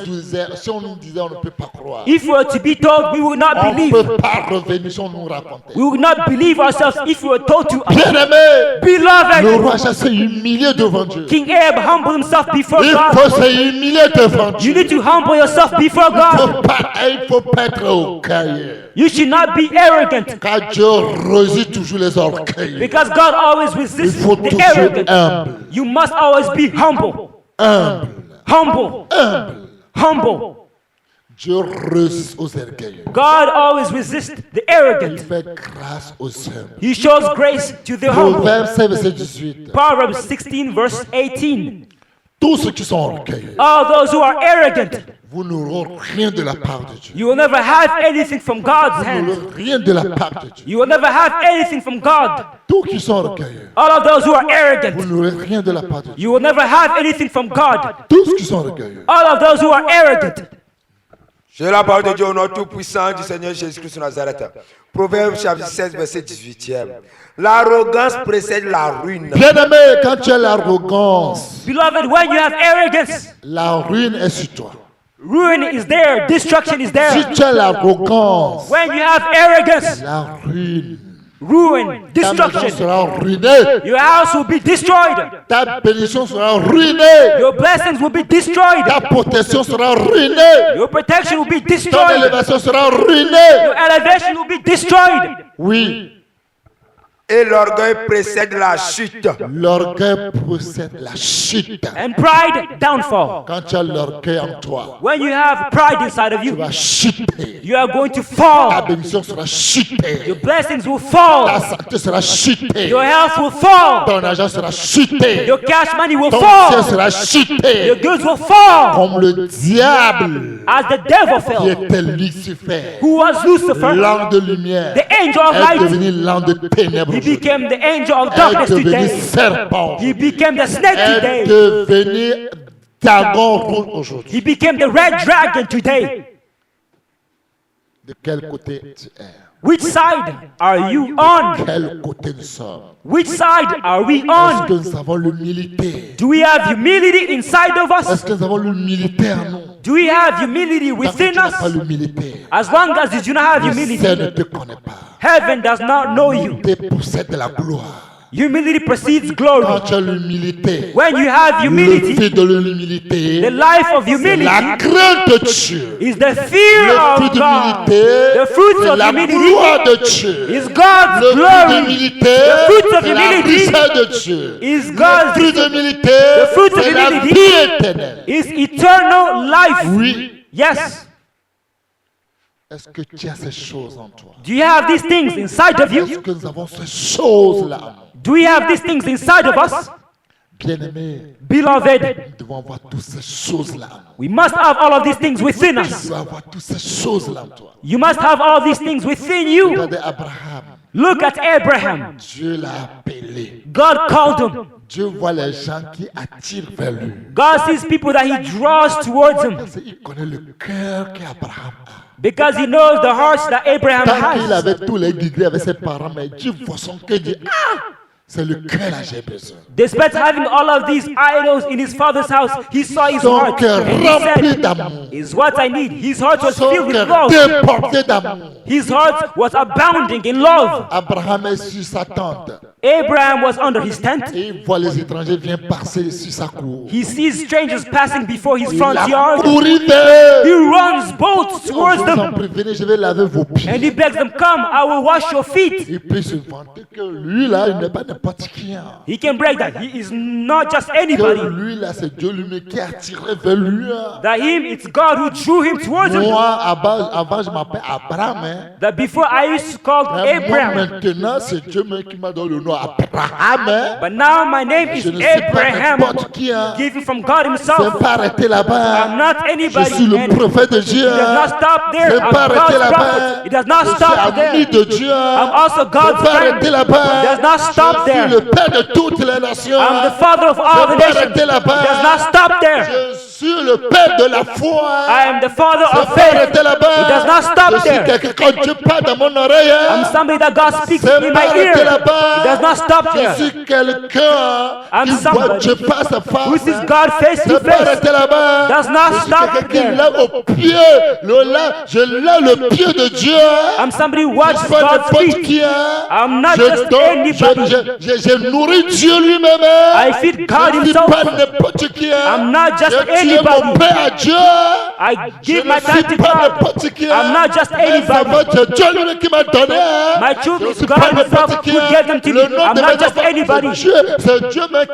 S1: Si on nous disait, on ne peut pas croire.
S2: If we were to be told, we would not
S1: On ne
S2: believe.
S1: peut pas revenir si on nous racontait.
S2: We would not believe ourselves if we were told to.
S1: Bien-aimé, le
S2: Beloved,
S1: roi Achab s'est humilié devant Dieu.
S2: King Ahab humbled himself before
S1: Il
S2: God.
S1: faut se humilier devant
S2: You
S1: Dieu.
S2: need to humble yourself before God.
S1: Il ne faut pas être orgueilleux.
S2: You should not be arrogant
S1: Car Dieu résiste toujours les orgueils.
S2: because God always
S1: Il
S2: resists
S1: faut
S2: the
S1: toujours
S2: arrogant.
S1: humble.
S2: You must always be humble.
S1: Humble.
S2: Humble.
S1: Humble.
S2: Humble.
S1: Dieu résiste aux orgueils.
S2: God always resists the
S1: Il
S2: arrogant.
S1: fait grâce aux humbles.
S2: He shows grace to the humble.
S1: Proverbe 7, verset 18.
S2: Proverbs 16, verse 18.
S1: Tous ceux qui sont orgueilleux,
S2: All those who are arrogant,
S1: vous n'aurez rien de la part de Dieu.
S2: you will never have anything from God's
S1: Vous
S2: hand.
S1: n'aurez rien de la part de Dieu.
S2: You will never have anything from God.
S1: Tous qui sont orgueilleux,
S2: All of those who are
S1: vous
S2: arrogant,
S1: n'aurez rien de la part de Dieu.
S2: you will never have anything from God.
S1: Tous qui sont orgueilleux,
S2: All of those who are arrogant.
S3: J'ai la parole de Dieu au nom tout-puissant du Seigneur Jésus-Christ de Nazareth. Proverbe chapitre 16, verset 18e. L'arrogance précède la ruine.
S1: bien-aimé, quand tu as l'arrogance,
S2: Beloved, when you have arrogance,
S1: la ruine est sur toi.
S2: ruin is there, destruction is
S1: Si
S2: there.
S1: tu as l'arrogance,
S2: When you have arrogance,
S1: la ruine,
S2: ruin,
S1: ta maison
S2: destruction,
S1: sera ruinée.
S2: your house will be destroyed.
S1: Ta bénédiction sera ruinée.
S2: Your blessings will be destroyed.
S1: Ta protection sera ruinée.
S2: Your protection will be
S1: Ton
S2: destroyed.
S1: élévation sera ruinée.
S2: Your elevation will be destroyed.
S1: Oui,
S3: Et l'orgueil précède la chute.
S1: l'orgueil possède la chute.
S2: And pride, downfall.
S1: Quand tu as l'orgueil en toi,
S2: When you have pride inside of
S1: tu
S2: you,
S1: vas chuter.
S2: you are going to
S1: Ta
S2: fall.
S1: bénédiction sera chutée.
S2: Your blessings will
S1: Ta
S2: fall.
S1: santé sera chutée.
S2: Your health will fall.
S1: Ton argent sera chuté.
S2: Your cash money will
S1: Ton ciel
S2: fall.
S1: sera
S2: Your
S1: chuté.
S2: goods will fall.
S1: Comme le diable
S2: As the devil
S1: qui
S2: fell,
S1: était Lucifer,
S2: who was Lucifer,
S1: l'ange de lumière,
S2: the angel of
S1: est
S2: light,
S1: devenu l'ange de ténèbres
S2: He
S1: aujourd'hui.
S2: became the angel of
S1: Elle est
S2: darkness
S1: devenue
S2: today.
S1: serpent.
S2: He became the snake
S1: Elle est
S2: today.
S1: devenue dragon rouge aujourd'hui.
S2: He became the red dragon today.
S1: De quel côté tu es?
S2: Which side are you on?
S1: Quel côté nous sommes?
S2: Which side are we
S1: Est-ce que
S2: on?
S1: nous avons l'humilité?
S2: Do we have humility inside of us?
S1: Est-ce que nous avons l'humilité en nous?
S2: Do we have humility
S1: Tant que tu
S2: within
S1: n'as pas
S2: us?
S1: l'humilité,
S2: As long as you do not have
S1: le ciel ne
S2: humility,
S1: te connaît pas.
S2: heaven does not know you.
S1: L'humilité possède la gloire.
S2: Humility precedes
S1: Quand
S2: glory.
S1: tu as l'humilité,
S2: When you have
S1: le
S2: humility,
S1: fruit de l'humilité,
S2: the life of
S1: c'est la
S2: humility
S1: crainte de Dieu.
S2: is the fear
S1: Le fruit
S2: of God.
S1: d'humilité,
S2: The fruits
S1: c'est
S2: of
S1: la
S2: humility
S1: gloire de Dieu.
S2: is God's
S1: Le fruit
S2: glory.
S1: d'humilité,
S2: The fruits of
S1: c'est la
S2: humility
S1: richesse de Dieu.
S2: is
S1: Le
S2: God's
S1: fruit d'humilité,
S2: The fruits of
S1: c'est la
S2: humility
S1: vie éternelle.
S2: is eternal life.
S1: Oui.
S2: Yes.
S1: Est-ce que tu as ces choses en toi?
S2: Do you have these things inside of
S1: Est-ce
S2: you?
S1: que nous avons ces choses-là en nous?
S2: Do we have these things inside of us?
S1: Bien-aimés,
S2: Beloved,
S1: nous devons avoir toutes ces choses-là en nous.
S2: we must have all of these things within
S1: Tu
S2: us.
S1: dois avoir toutes ces choses-là en toi.
S2: You must have all of these things within you.
S1: Regardez Abraham.
S2: Look at Abraham.
S1: Dieu l'a appelé.
S2: God called him.
S1: Dieu voit les gens qui attirent vers lui.
S2: God sees people that he draws towards him
S1: Parce qu'il connaît le cœur qu'Abraham a.
S2: because he knows the hearts that Abraham
S1: Tant qu'il
S2: has.
S1: avait tous les guides avec ses parents, mais Dieu voit son cœur et dit, ah, c'est le cœur là j'ai besoin.
S2: Despite having all of these idols in his father's house, he saw his
S1: Son
S2: heart
S1: cœur
S2: and he
S1: rempli
S2: said,
S1: d'amour.
S2: is what I need. His heart was
S1: Son
S2: filled with
S1: cœur
S2: love.
S1: débordé d'amour.
S2: His heart was abounding in love.
S1: Abraham est sur sa tente.
S2: Abraham was under his tent.
S1: Et il voit les étrangers venir passer sur sa cour.
S2: He sees strangers passing before his
S1: Il
S2: front
S1: a
S2: yard.
S1: couru vers
S2: He
S1: eux.
S2: runs both
S1: Je
S2: towards
S1: vous en
S2: them
S1: prie, venez, je vais laver vos
S2: and
S1: pieds.
S2: he begs them, come, I will wash your feet.
S1: Il peut se vanter que lui là, il n'est pas n'importe qui. Hein.
S2: He can brag that he is not just
S1: Que
S2: anybody.
S1: lui là, c'est Dieu lui-même qui a attiré vers lui. Hein.
S2: That him, it's God who drew him towards him.
S1: Moi, avant je m'appelle Abraham. Hein.
S2: That before I used to call
S1: Mais moi
S2: Abraham,
S1: maintenant, c'est Dieu même qui m'a donné le nom Abraham. Hein.
S2: but now my name is
S1: Je ne suis pas
S2: Abraham,
S1: n'importe qui. Hein.
S2: given from God
S1: Je ne
S2: himself.
S1: pas arrêter là-bas.
S2: I'm not
S1: Je
S2: anybody.
S1: suis le
S2: And it
S1: prophète de Dieu.
S2: does not
S1: Hein.
S2: stop
S1: Je
S2: there.
S1: ne
S2: I'm
S1: pas arrêter
S2: God's
S1: là-bas.
S2: prophet. It does not
S1: Je suis
S2: stop
S1: ami
S2: there.
S1: de Dieu.
S2: I'm
S1: Hein.
S2: also
S1: Je ne
S2: God's
S1: pas arrêter
S2: friend.
S1: là-bas.
S2: It does not stop
S1: Je suis
S2: there.
S1: le père de toutes les nations.
S2: I'm the
S1: Hein.
S2: father of all the
S1: Je ne pas
S2: nations.
S1: arrêter
S2: It
S1: là-bas.
S2: does not stop there.
S1: Je suis le père de la foi.
S2: I am the father
S1: Je ne
S2: of
S1: pas
S2: faith.
S1: arrêter là-bas.
S2: It does not stop
S1: Je suis
S2: there.
S1: quelqu'un quand Dieu parle dans mon oreille. Hein.
S2: I'm somebody that God speaks
S1: C'est
S2: in
S1: pas
S2: my
S1: arrêter
S2: ear.
S1: là-bas.
S2: It does not stop
S1: Je
S2: there.
S1: suis quelqu'un
S2: I'm
S1: qui voit
S2: somebody
S1: Dieu face à face.
S2: Who sees God face to
S1: C'est pas
S2: face.
S1: arrêter là-bas.
S2: Does not
S1: Je suis
S2: stop
S1: quelqu'un qui
S2: there.
S1: lève au pied. Je lève le pied de Dieu.
S2: I'm somebody who
S1: Je
S2: watches
S1: suis pas
S2: God's
S1: n'importe
S2: feet.
S1: qui. Hein.
S2: I'm not
S1: Je
S2: just
S1: donne,
S2: anybody.
S1: je nourris Dieu lui-même. Hein.
S2: I feed God
S1: Je ne suis
S2: himself.
S1: pas n'importe qui. Hein.
S2: I'm not just
S1: Je suis
S2: anybody.
S1: mon Père à Dieu.
S2: I
S1: Je
S2: give
S1: ne
S2: my time
S1: suis
S2: to
S1: pas
S2: God.
S1: n'importe qui.
S2: I'm not just anybody.
S1: C'est Dieu lui qui m'a donné. Hein.
S2: My
S1: Je
S2: children
S1: ne
S2: is
S1: suis
S2: God
S1: pas
S2: himself
S1: n'importe qui.
S2: who
S1: Hein.
S2: gave them to me.
S1: Le nom
S2: I'm
S1: de
S2: not
S1: mes
S2: just
S1: enfants,
S2: anybody.
S1: c'est Dieu même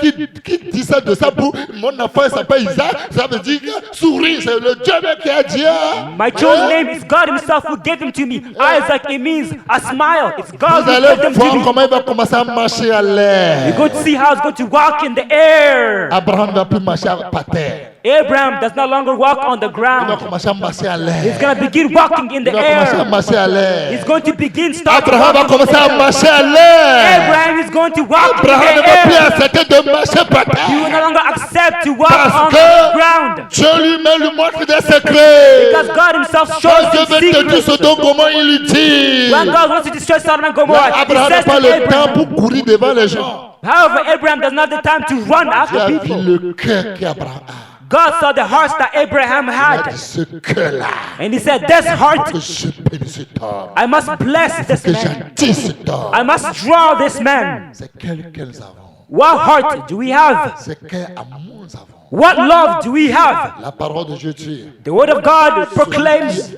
S1: qui dit ça de ça pour mon enfant il s'appelle Isaac. Ça veut dire que souris, c'est le Dieu même qui a dit. Hein.
S2: My children's name is God himself who gave them to me. Isaac, it means a smile. It's God
S1: Vous
S2: who
S1: allez
S2: gave them
S1: voir
S2: to me.
S1: comment il va commencer à marcher à l'air.
S2: You're going to see how it's going to walk in the air.
S1: Abraham ne va plus marcher par terre.
S2: Abraham does no longer walk on the
S1: Il va
S2: ground.
S1: commencer à marcher à l'air.
S2: He's going to begin walking in
S1: Il
S2: the
S1: va commencer à
S2: air.
S1: marcher à l'air.
S2: He's going to begin starting
S1: Abraham va
S2: walking in
S1: commencer à
S2: the air.
S1: marcher à l'air.
S2: Abraham is going to walk in
S1: Abraham ne
S2: the
S1: va plus
S2: air.
S1: accepter de marcher par
S2: He will no
S1: terre.
S2: longer accept to walk
S1: Parce
S2: on
S1: que
S2: the ground.
S1: Dieu lui-même lui montre des secrets.
S2: Because God himself
S1: Quand
S2: shows
S1: Dieu
S2: him
S1: veut te dire
S2: secrets.
S1: Sodome Gomorrhe, il lui dit.
S2: When God wants to destroy Sodom and Gomorrah, he
S1: Abraham n'a
S2: says
S1: pas
S2: to
S1: le temps
S2: Abraham.
S1: pour courir devant les gens.
S2: However, Abraham does not have the time to run
S1: Tu
S2: after
S1: as vu
S2: people.
S1: le cœur qu'Abraham a.
S2: God saw the hearts that Abraham
S1: Il a
S2: had.
S1: dit ce cœur-là.
S2: And he said, this heart,
S1: Que je bénisse cet homme.
S2: I must bless this
S1: Que
S2: man.
S1: j'attire cet homme.
S2: I must draw this man.
S1: C'est quel que nous avons.
S2: What heart do we have?
S1: C'est quel amour nous avons.
S2: What love do we have?
S1: La parole de Dieu dit.
S2: The word of God proclaims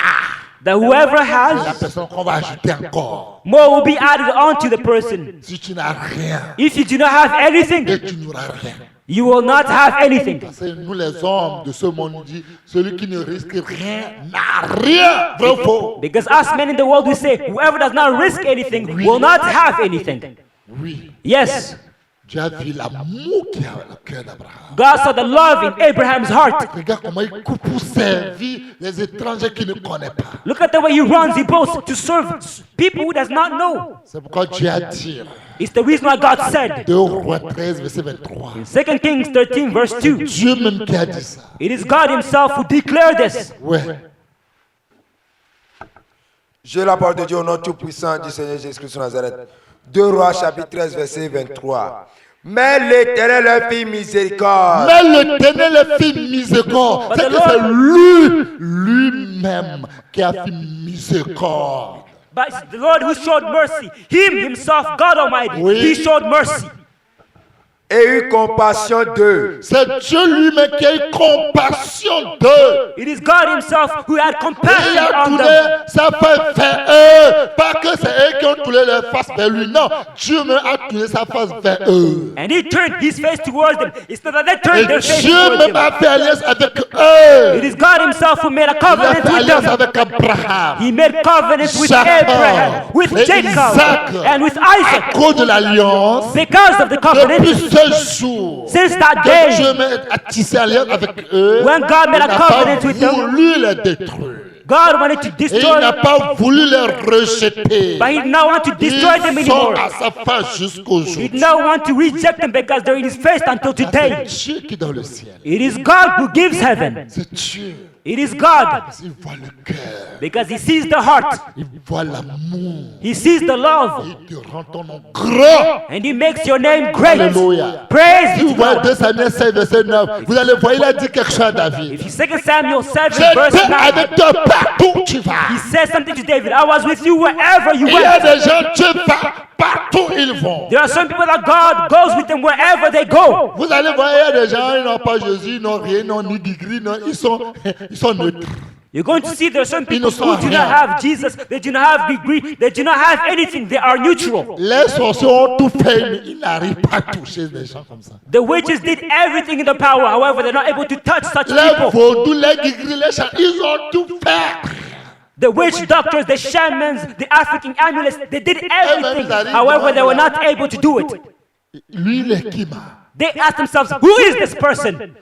S2: that whoever
S1: La
S2: has,
S1: personne qu'on va ajouter encore.
S2: more will be added onto the person.
S1: Si tu n'as rien,
S2: If you do not have anything,
S1: et tu n'auras rien.
S2: you will not have anything.
S1: Parce que nous les hommes de ce monde nous dit, celui qui ne risque rien n'a rien. Vrai ou faux?
S2: Because us men in the world, we say, whoever does not risk anything will not have anything.
S1: Oui.
S2: Yes.
S1: Dieu a vu l'amour qu'il y a dans le cœur d'Abraham.
S2: God saw the love in Abraham's heart.
S1: Regarde comment il coupe pour servir les étrangers qu'il ne connaît pas.
S2: Look at the way he runs. He goes to serve people who does not know.
S1: C'est pourquoi Dieu a dit,
S2: It's the reason why God said
S1: 2 Rois 13, verset 23.
S2: in 2 Kings 13 verse 2,
S1: Dieu même qui a dit ça.
S2: it is God himself who declared this.
S1: Ouais.
S3: J'ai la parole de Dieu au nom tout-puissant du Seigneur Jésus-Christ de Nazareth. 2 Rois chapitre 13 verset 23. Mais l'Éternel leur fit miséricorde.
S1: Mais l'Éternel fit miséricorde. C'est que c'est lui-même qui a fait miséricorde.
S2: But it's the Lord who showed mercy. Him himself, God Almighty,
S1: Oui.
S2: he showed mercy.
S3: Et eut compassion d'eux.
S1: C'est Dieu lui-même qui a eu compassion d'eux.
S2: It is God himself who had
S1: Il
S2: compassion
S1: a
S2: on
S1: tourné
S2: them.
S1: sa face vers eux. Pas que c'est eux qui ont tourné leur face vers lui. Non, Dieu même a tourné sa face vers eux.
S2: And he turned his face towards them. It's not that they
S1: Et
S2: turned their face
S1: Dieu
S2: towards
S1: même
S2: him.
S1: a fait alliance avec
S2: It
S1: eux.
S2: is God himself who made a
S1: Il a
S2: covenant
S1: fait
S2: with
S1: alliance
S2: them.
S1: avec Abraham.
S2: He made covenants with
S1: Jacob,
S2: Abraham, with
S1: et
S2: Jacob,
S1: Isaac.
S2: and with
S1: À
S2: Isaac.
S1: cause de l'alliance,
S2: Because of the covenant,
S1: depuis ce jour,
S2: since that
S1: que
S2: day,
S1: Dieu a tissé alliance avec eux,
S2: when God made
S1: il
S2: a
S1: n'a pas
S2: covenant with them,
S1: voulu les détruire.
S2: God wanted to
S1: Et il
S2: destroy
S1: n'a
S2: them,
S1: pas voulu les rejeter.
S2: but he did not want to destroy them
S1: Ils sont
S2: anymore.
S1: à sa face
S2: He
S1: jusqu'aujourd'hui.
S2: did not want to reject them because they're in his face until
S1: C'est
S2: today.
S1: Dieu qui est dans le ciel.
S2: It is God who gives heaven.
S1: C'est Dieu.
S2: It is God
S1: Il voit le cœur.
S2: because he sees the heart.
S1: Il voit l'amour.
S2: He sees the love.
S1: Il te rend ton nom grand.
S2: And he makes your name great.
S1: Alléluia.
S2: Praise
S1: Si
S2: be
S1: vous
S2: to
S1: voyez
S2: God.
S1: 2 Samuel 16, verset 9, vous allez voir, il a dit quelque chose à David.
S2: If you 2 Samuel 7
S1: J'étais
S2: verse 9,
S1: avec toi partout où tu vas.
S2: he says something to David. I was with you wherever you
S1: Il y a
S2: went.
S1: des gens, Dieu va partout où ils vont.
S2: There are some people that God goes with them wherever they go.
S1: Vous allez voir, il y a des gens, ils n'ont pas Jésus, ils n'ont rien, ils n'ont ni degré, non, ils sont neutres.
S2: You're going to see there are some people
S1: Ils ne
S2: who
S1: sont
S2: do
S1: rien.
S2: not have Jesus, they do not have degree, they do not have anything, they are neutral.
S1: Les sorciers ont tout fait, mais ils n'arrivent pas à toucher des gens comme ça.
S2: The witches did everything in the power, however, they're not able to touch such
S1: Les
S2: people.
S1: vaudous, les degrés, les chants, ils ont tout fait.
S2: The witch doctors, the shamans, the African amulets, they did everything.
S1: Eux-mêmes, ils
S2: However,
S1: arrivent
S2: they were
S1: devant
S2: not able to do it.
S1: Lui, il est qui m'a?
S2: They asked themselves, who is this person?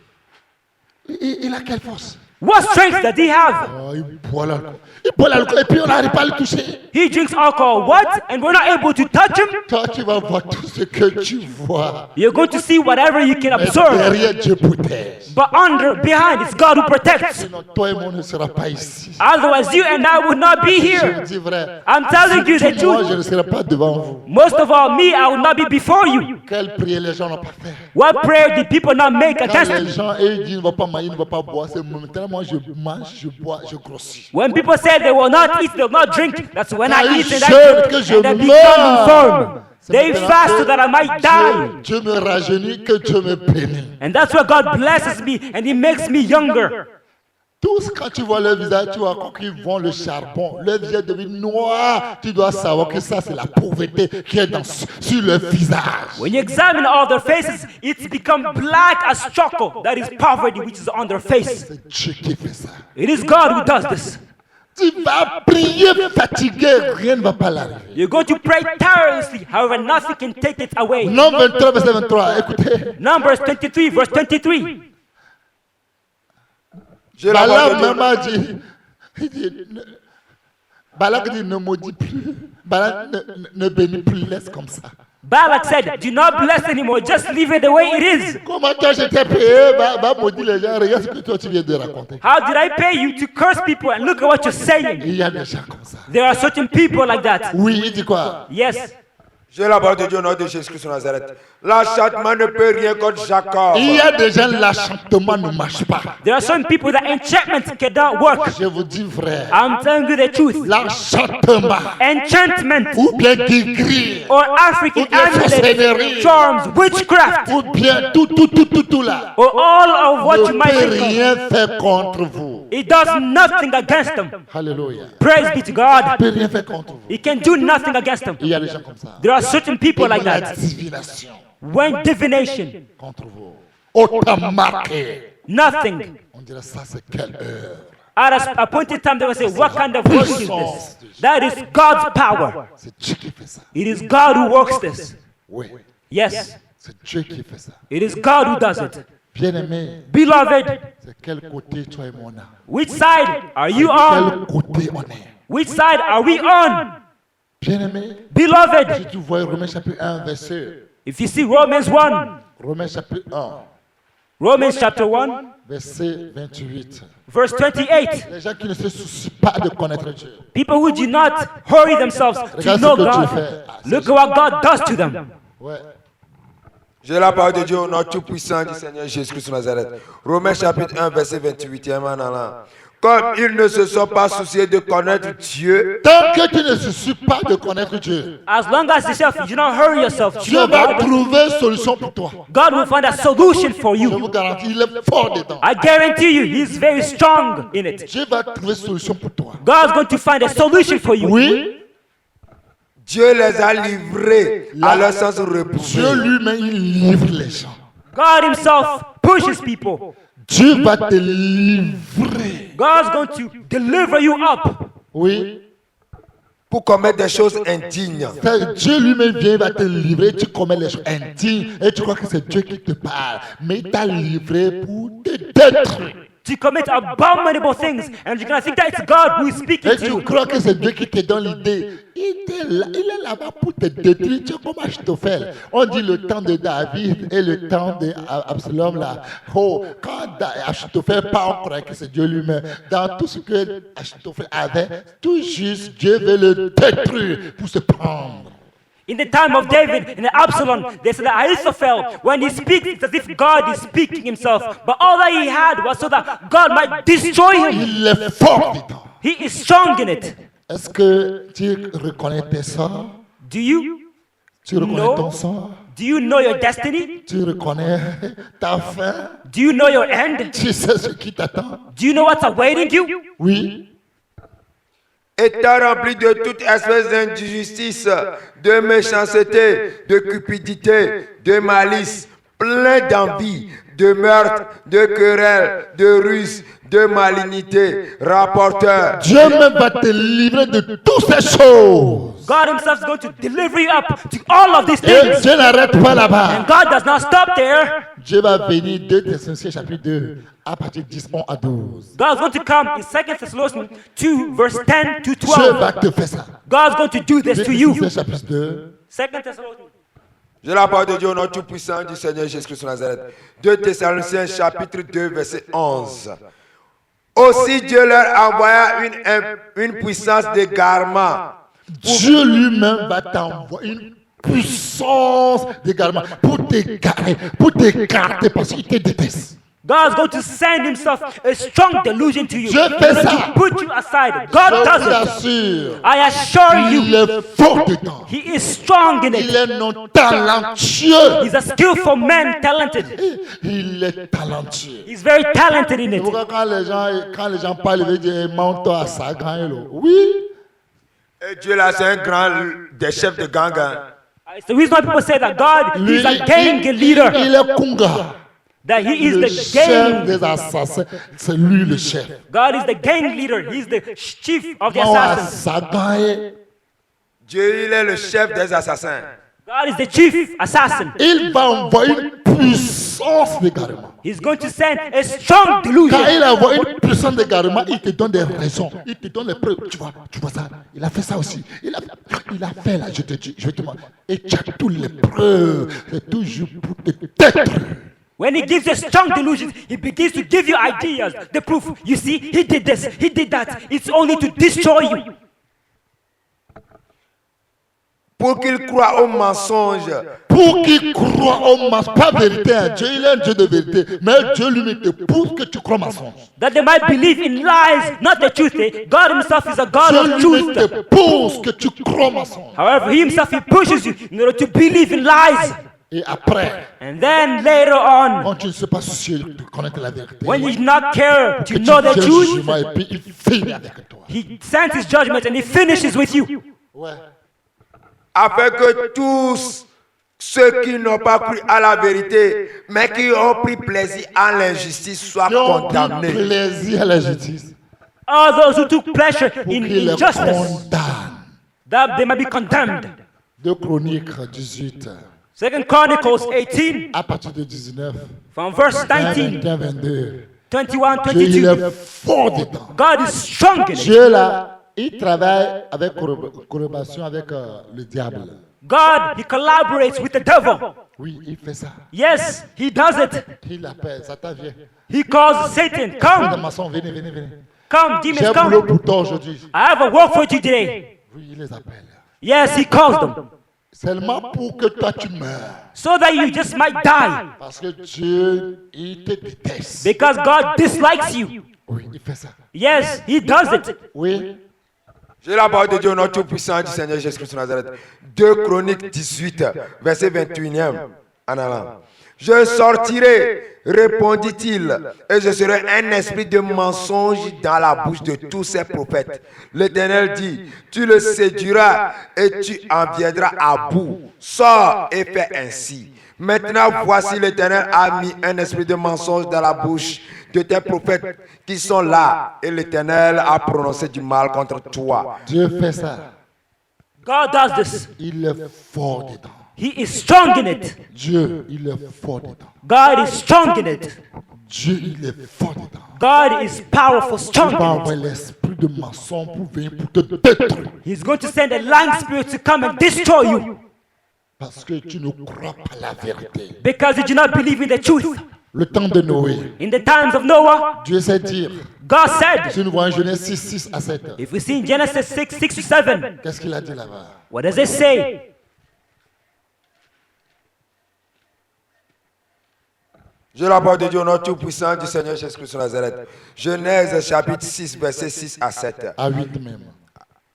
S1: Il a quelle force?
S2: What strength does he have?
S1: Oh, il boit l'alcool. Il boit l'alcool et puis on n'arrive pas à le toucher.
S2: He drinks alcohol. What? And we're not able to touch him?
S1: Toi, tu vas voir tout ce que tu vois.
S2: You're going to see whatever you can
S1: Mais
S2: observe.
S1: derrière, Dieu protège.
S2: But behind, it's God who protects.
S1: Sinon, toi et moi ne sera pas ici.
S2: Otherwise, you and I would not be
S1: Je
S2: here.
S1: vous dis vrai.
S2: I'm telling you the
S1: Moi, je
S2: truth.
S1: ne serai pas devant vous.
S2: Most of all, me, I will not be before you.
S1: Quelle prière les gens n'ont pas fait.
S2: What prayer did people not make
S1: Quand
S2: against
S1: les
S2: me?
S1: gens, eux, ils disent, ne va pas manger, ne va pas boire, c'est momentanément, moi, je mange, je bois, je grossis.
S2: When people say they will not eat, they will not drink, that's when I eat and I
S1: jeûne que
S2: drink,
S1: je
S2: and I become
S1: meurs.
S2: infirm. They fast so that I might die.
S1: Dieu me rajeunit, que Dieu me bénit.
S2: And that's why God blesses me and He makes me younger.
S1: Tous, quand tu vois leur visage, tu vois qu'ils vont le charbon. Leur visage devient noir. Tu dois savoir que ça, c'est la pauvreté qui est sur leur visage.
S2: When you examine all their faces, it's become black as charcoal. That is poverty which is on their face.
S1: C'est Dieu qui fait ça.
S2: It is God who does this.
S1: Tu vas prier fatigué, rien ne va pas l'arriver.
S2: You're going to pray tirelessly, however, nothing can take it away.
S1: Nombre 23, verset 23. Écoutez.
S2: Numbers 23, verse 23.
S3: J'ai la parole
S1: Balaam
S3: de
S1: même
S3: Dieu.
S1: a dit, Balak dit, ne maudis plus. Balak ne bénit plus, laisse comme ça.
S2: Balak said, do not bless anymore, just leave it the way it is.
S1: Comment toi je t'ai payé, va maudire les gens, regarde ce que toi tu viens de raconter.
S2: How did I pay you to curse people and look at what you're saying?
S1: Il y a des gens comme ça.
S2: There are certain people like that.
S1: Oui, il dit quoi?
S2: Yes.
S3: J'ai la parole de Dieu au nom de Jésus-Christ de Nazareth. L'enchantement ne peut rien contre Jacob.
S1: Il y a des gens, l'achantement ne marche pas.
S2: There are some people that enchantment cannot work.
S1: Je vous dis vrai.
S2: I'm telling you the truth.
S1: L'enchantement,
S2: Enchantment
S1: ou bien guérir,
S2: or African
S1: Ou bien sorcellerie.
S2: amulets, charms, witchcraft,
S1: ou bien tout là,
S2: or all of what you
S1: ne
S2: might
S1: peut
S2: think of.
S1: rien faire contre vous.
S2: It does nothing against them.
S1: Alléluia.
S2: Praise be to God.
S1: Ne peut rien faire contre vous.
S2: It can do nothing against them.
S1: Il y a des gens comme ça.
S2: There are certain people like
S1: La
S2: that.
S1: divination
S2: When divination,
S1: contre vous. Autant marqué.
S2: nothing.
S1: On dirait ça, c'est quelle heure.
S2: At a appointed time, they will say, what kind of work is this? That is God's power.
S1: C'est Dieu qui fait ça.
S2: It is God who works this.
S1: Oui.
S2: Yes.
S1: C'est Dieu qui fait ça.
S2: It is God who does it.
S1: Bien-aimé,
S2: Beloved,
S1: c'est quel côté toi et moi on a?
S2: which side are you on?
S1: Quel côté on est?
S2: Which side are we on?
S1: Bien-aimé,
S2: Beloved,
S1: si tu vois Romains chapitre 1, verset,
S2: if you see Romans 1,
S1: Romains chapitre 1,
S2: Romans chapter 1,
S1: verset 28.
S2: verse 28,
S1: Les gens qui ne se soucient pas de connaître Dieu.
S2: people who do not hurry themselves to
S1: Regarde
S2: know
S1: ce que tu
S2: God,
S1: fais. Ah,
S2: look at what God does to them.
S1: Ouais.
S3: J'ai la parole de Dieu au nom tout-puissant du Seigneur Jésus-Christ de Nazareth. Romains chapitre 1, verset 28. Comme ils ne se sont pas souciés de connaître Dieu,
S1: Tant que tu ne se soucies pas de connaître Dieu,
S2: As long as yourself, you do not hurry yourself to
S1: Dieu
S2: know
S1: va
S2: God,
S1: trouver solution pour toi.
S2: God will find a solution for
S1: Je
S2: you.
S1: vous garantis, il est fort dedans.
S2: I guarantee you, He's very strong in it.
S1: Dieu va trouver solution pour toi.
S2: God's going to find a solution for you.
S1: Oui,
S3: Dieu les a livrés à leur sens
S1: Dieu
S3: repoussé.
S1: lui-même, il livre les gens.
S2: God Himself pushes people.
S1: Dieu va te livrer.
S2: God's going to deliver you up
S1: Oui.
S3: Pour commettre des choses indignes.
S1: C'est Dieu lui-même vient, il va te livrer, tu commets les choses indignes et tu crois que c'est Dieu qui te parle. Mais il t'a livré pour te détruire.
S2: to commit abominable things, and you're gonna think that it's God who is speaking
S1: Et
S2: to
S1: tu
S2: you.
S1: crois que c'est Dieu qui te donne l'idée. Il est là-bas pour te détruire. Tu es comme Achitophel. On dit le temps de David et le temps d'Absalom là. Oh, quand Achitophel parle, on croit que c'est Dieu lui-même. Dans tout ce que Achitophel avait, tout juste Dieu veut le détruire pour se prendre.
S2: In the time of David and Absalom, they said that Ahithophel, when he speaks, it's as if God is speaking himself. But all that he had was so that God might destroy him.
S1: Il est fort dedans.
S2: He is strong in it.
S1: Est-ce que tu reconnais tes sorts?
S2: Do you?
S1: Tu reconnais
S2: No.
S1: ton sort?
S2: Do you know your destiny?
S1: Tu reconnais ta fin?
S2: Do you know your end?
S1: Tu sais ce qui t'attend?
S2: Do you know what's awaiting you?
S1: Oui.
S3: Étant rempli de toute espèce d'injustice, de méchanceté, de cupidité, de malice, plein d'envie, de meurtre, de querelle, de ruse, de malignité, rapporteur.
S1: Dieu même va te livrer de toutes ces choses.
S2: God himself is going to deliver you up to all of these
S1: Et
S2: things.
S1: Dieu n'arrête pas là-bas.
S2: And God does not stop there.
S1: Dieu va venir 2 Thessaloniciens chapitre 2 à partir de 10 à 12.
S2: God's going to come in 2 Thessalonians 2, verse 10 to
S1: Dieu va
S2: 12.
S1: te faire ça.
S2: God's going to do
S1: 2
S2: this to you.
S1: Thessaloniciens chapitre 2.
S2: 2 Thessalonians.
S3: J'ai la parole de Dieu au nom tout-puissant du Seigneur Jésus-Christ de Nazareth. 2 Thessaloniciens chapitre 2 verset 11. Aussi Dieu leur envoya une puissance d'égarement.
S1: Dieu lui-même va t'envoyer une puissance d'égarement pour t'égarer, pour t'écarter parce qu'il te déteste.
S2: God's going to send himself a strong delusion to you.
S1: Dieu
S2: He's
S1: fait
S2: going
S1: ça.
S2: to put you aside. God
S1: Je
S2: does
S1: vous
S2: it.
S1: assure,
S2: I assure
S1: il
S2: you,
S1: est fort dedans.
S2: he is strong in
S1: Il
S2: it.
S1: est non talentueux.
S2: He's a skillful man, talented.
S1: Il est talentueux.
S2: He's very talented in
S1: C'est
S2: it.
S1: pourquoi quand les gens parlent, ils veulent dire monte à ça, grand héros. Oui.
S3: Et Dieu là, c'est un grand des chefs de gang.
S2: It's the reason why people say that God
S1: Lui,
S2: is a gang leader.
S1: il est Kunga.
S2: That he is
S1: Le
S2: the
S1: chef
S2: gang.
S1: des assassins, c'est lui le chef.
S2: God is the gang leader. He's the chief of the
S1: Comment
S2: assassins.
S1: ça, grand héros?
S3: Dieu, il est le chef des assassins.
S2: God is the chief assassin.
S1: Il va envoyer une puissance d'égarement.
S2: He's going to send a strong
S1: Quand
S2: delusion.
S1: il envoie une puissance d'égarement, il te donne des raisons. Il te donne les preuves. Tu vois ça. Il a fait ça aussi. Il a fait là, je te dis. Je vais te montrer. Et tu as toutes les preuves. C'est toujours pour te détruire.
S2: When he gives you strong delusions, he begins to give you ideas, the proof. You see, he did this, he did that. It's only to destroy you.
S3: Pour qu'il croit aux mensonges.
S1: Pour qu'il croit au mensonge. Pas vérité. Hein. Dieu, il est un Dieu de vérité. Mais Dieu lui te pousse que tu crois mensonge.
S2: That they might believe in lies, not the truth. God himself is a God
S1: Dieu
S2: of
S1: lui te
S2: truth.
S1: pousse que tu crois mensonge.
S2: However, he himself, he pushes you in order to believe in lies.
S1: Et après,
S2: And then later on,
S1: quand tu ne sais pas soucier de connaître la vérité,
S2: when you do not care
S1: que
S2: to
S1: tu
S2: know the
S1: viens
S2: truth,
S1: jugement et puis il finit avec toi.
S2: he sends his judgment and he finishes with you.
S1: Ouais.
S3: Afin que tous ceux qui n'ont pas cru à la vérité, mais qui ont pris plaisir à l'injustice, soient
S1: Qui ont pris
S3: condamnés.
S1: plaisir à la justice.
S2: All those who took pleasure
S1: Pour
S2: in
S1: qu'il les
S2: injustice,
S1: condamne.
S2: that they might be condemned.
S1: 2 Chroniques 18.
S2: 2 Chronicles 18,
S1: à partir de 19,
S2: from verse
S1: 21,
S2: 19,
S1: 22.
S2: 21,
S1: Dieu, il
S2: 22.
S1: est fort dedans.
S2: God is strong in it.
S1: Dieu, là, il travaille avec collaboration avec le diable.
S2: God, he collaborates with the devil.
S1: Oui, il fait ça.
S2: Yes, he does it.
S1: Il appelle, Satan vient.
S2: He calls Satan,
S1: Fais
S2: come,
S1: de maçon, venez, venez, venez.
S2: come,
S1: J'ai
S2: demons,
S1: un boulot
S2: come.
S1: pour toi aujourd'hui.
S2: I have a work for you today.
S1: Oui, il les appelle.
S2: Yes, he calls them.
S1: Seulement pour que toi tu meurs.
S2: So that you just might die.
S1: Parce que Dieu, il te déteste.
S2: Because God dislikes you.
S1: Oui, il fait ça.
S2: Yes, he does it.
S1: Oui.
S3: J'ai la parole de Dieu au nom tout-puissant du Seigneur Jésus-Christ de Nazareth. 2 Chroniques 18, verset 21e en allant. Je sortirai, répondit-il, et je serai un esprit de mensonge dans la bouche de tous ces prophètes. L'Éternel dit, tu le séduiras et tu en viendras à bout. Sors et fais ainsi. Maintenant, voici l'Éternel a mis un esprit de mensonge dans la bouche de tes prophètes qui sont là, et l'Éternel a prononcé du mal contre toi.
S1: Dieu fait ça.
S2: God does this.
S1: Il est fort dedans.
S2: He is strong in it.
S1: Dieu, il est fort dedans.
S2: God is strong in it.
S1: Dieu, il est fort dedans.
S2: God is powerful,
S1: Il va
S2: strong in it.
S1: envoyer l'esprit de mensonge pour venir pour te détruire.
S2: He's going to send a lying spirit to come and destroy you
S1: Parce que tu ne crois pas la vérité.
S2: because you do not believe in the truth.
S1: Le temps de Noé,
S2: In the times of Noah,
S1: Dieu sait dire,
S2: God said,
S1: si nous voyons Genèse 6, 6 à 7,
S2: if we see in Genesis 6, 6 to 7,
S1: qu'est-ce qu'il a dit là-bas?
S2: what does it say?
S3: Je la parole de Dieu au nom tout-puissant du Seigneur Jésus-Christ de Nazareth. Genèse chapitre 6, verset 6 à 7.
S1: À 8 même.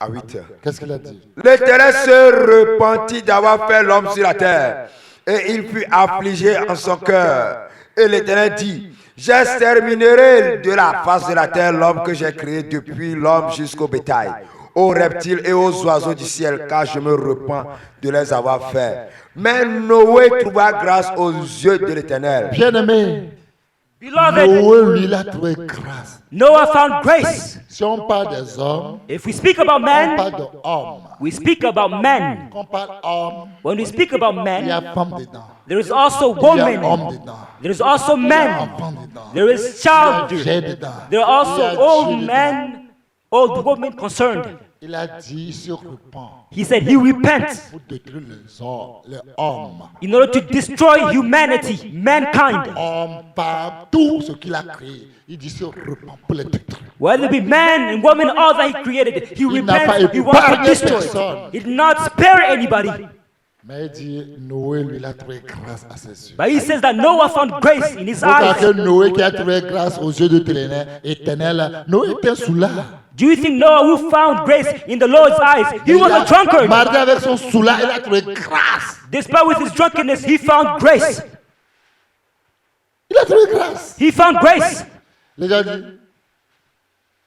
S3: À 8.
S1: Qu'est-ce qu'il a dit?
S3: L'Éternel se repentit d'avoir fait l'homme sur la terre, et il fut affligé en son cœur. Et l'Éternel dit, j'exterminerai de la face de la terre l'homme que j'ai créé depuis l'homme jusqu'au bétail, aux reptiles et aux oiseaux du ciel, car je me repens de les avoir faits. Mais Noé trouva grâce aux yeux de l'Éternel.
S1: Bien-aimé,
S2: Beloved,
S1: Noé, lui, il a trouvé grâce.
S2: Noah found grace.
S1: Si on parle des hommes,
S2: If we speak about
S1: on
S2: men,
S1: parle d'hommes.
S2: we speak about men.
S1: Quand on parle homme,
S2: When we speak about
S1: il y a
S2: men,
S1: femme dedans.
S2: there is also
S1: Il y a homme
S2: woman.
S1: dedans.
S2: There is also
S1: Il y a
S2: men.
S1: enfant dedans.
S2: There is
S1: Il y a
S2: child.
S1: j'ai dedans.
S2: There are
S1: Il y a
S2: also
S1: Dieu
S2: old
S1: dedans.
S2: men, old women concerned.
S1: Il a dit, il se repent
S2: He said he repents
S1: pour détruire les hommes.
S2: in order to destroy humanity, mankind.
S1: Homme, femme, tout ce qu'il a créé. Il dit, se repent pour les détruire.
S2: Whether it be man and woman, all that he created, he
S1: Il n'a pas
S2: repents, he wants to
S1: épargné
S2: destroy.
S1: personne.
S2: He did not spare anybody.
S1: Mais il dit, Noé, lui, il a trouvé grâce à ses yeux.
S2: But he says that Noah found grace in his
S1: Pourquoi que
S2: eyes.
S1: Noé qui a trouvé grâce aux yeux de l'Éternel, Noé était soulard.
S2: Do you think Noah, who found grace in the Lord's eyes, he was a drunkard?
S1: Marié avec son soulard, il a trouvé grâce.
S2: Despite with his drunkenness, he found grace.
S1: Il a trouvé grâce.
S2: He found grace.
S1: Les gens disent,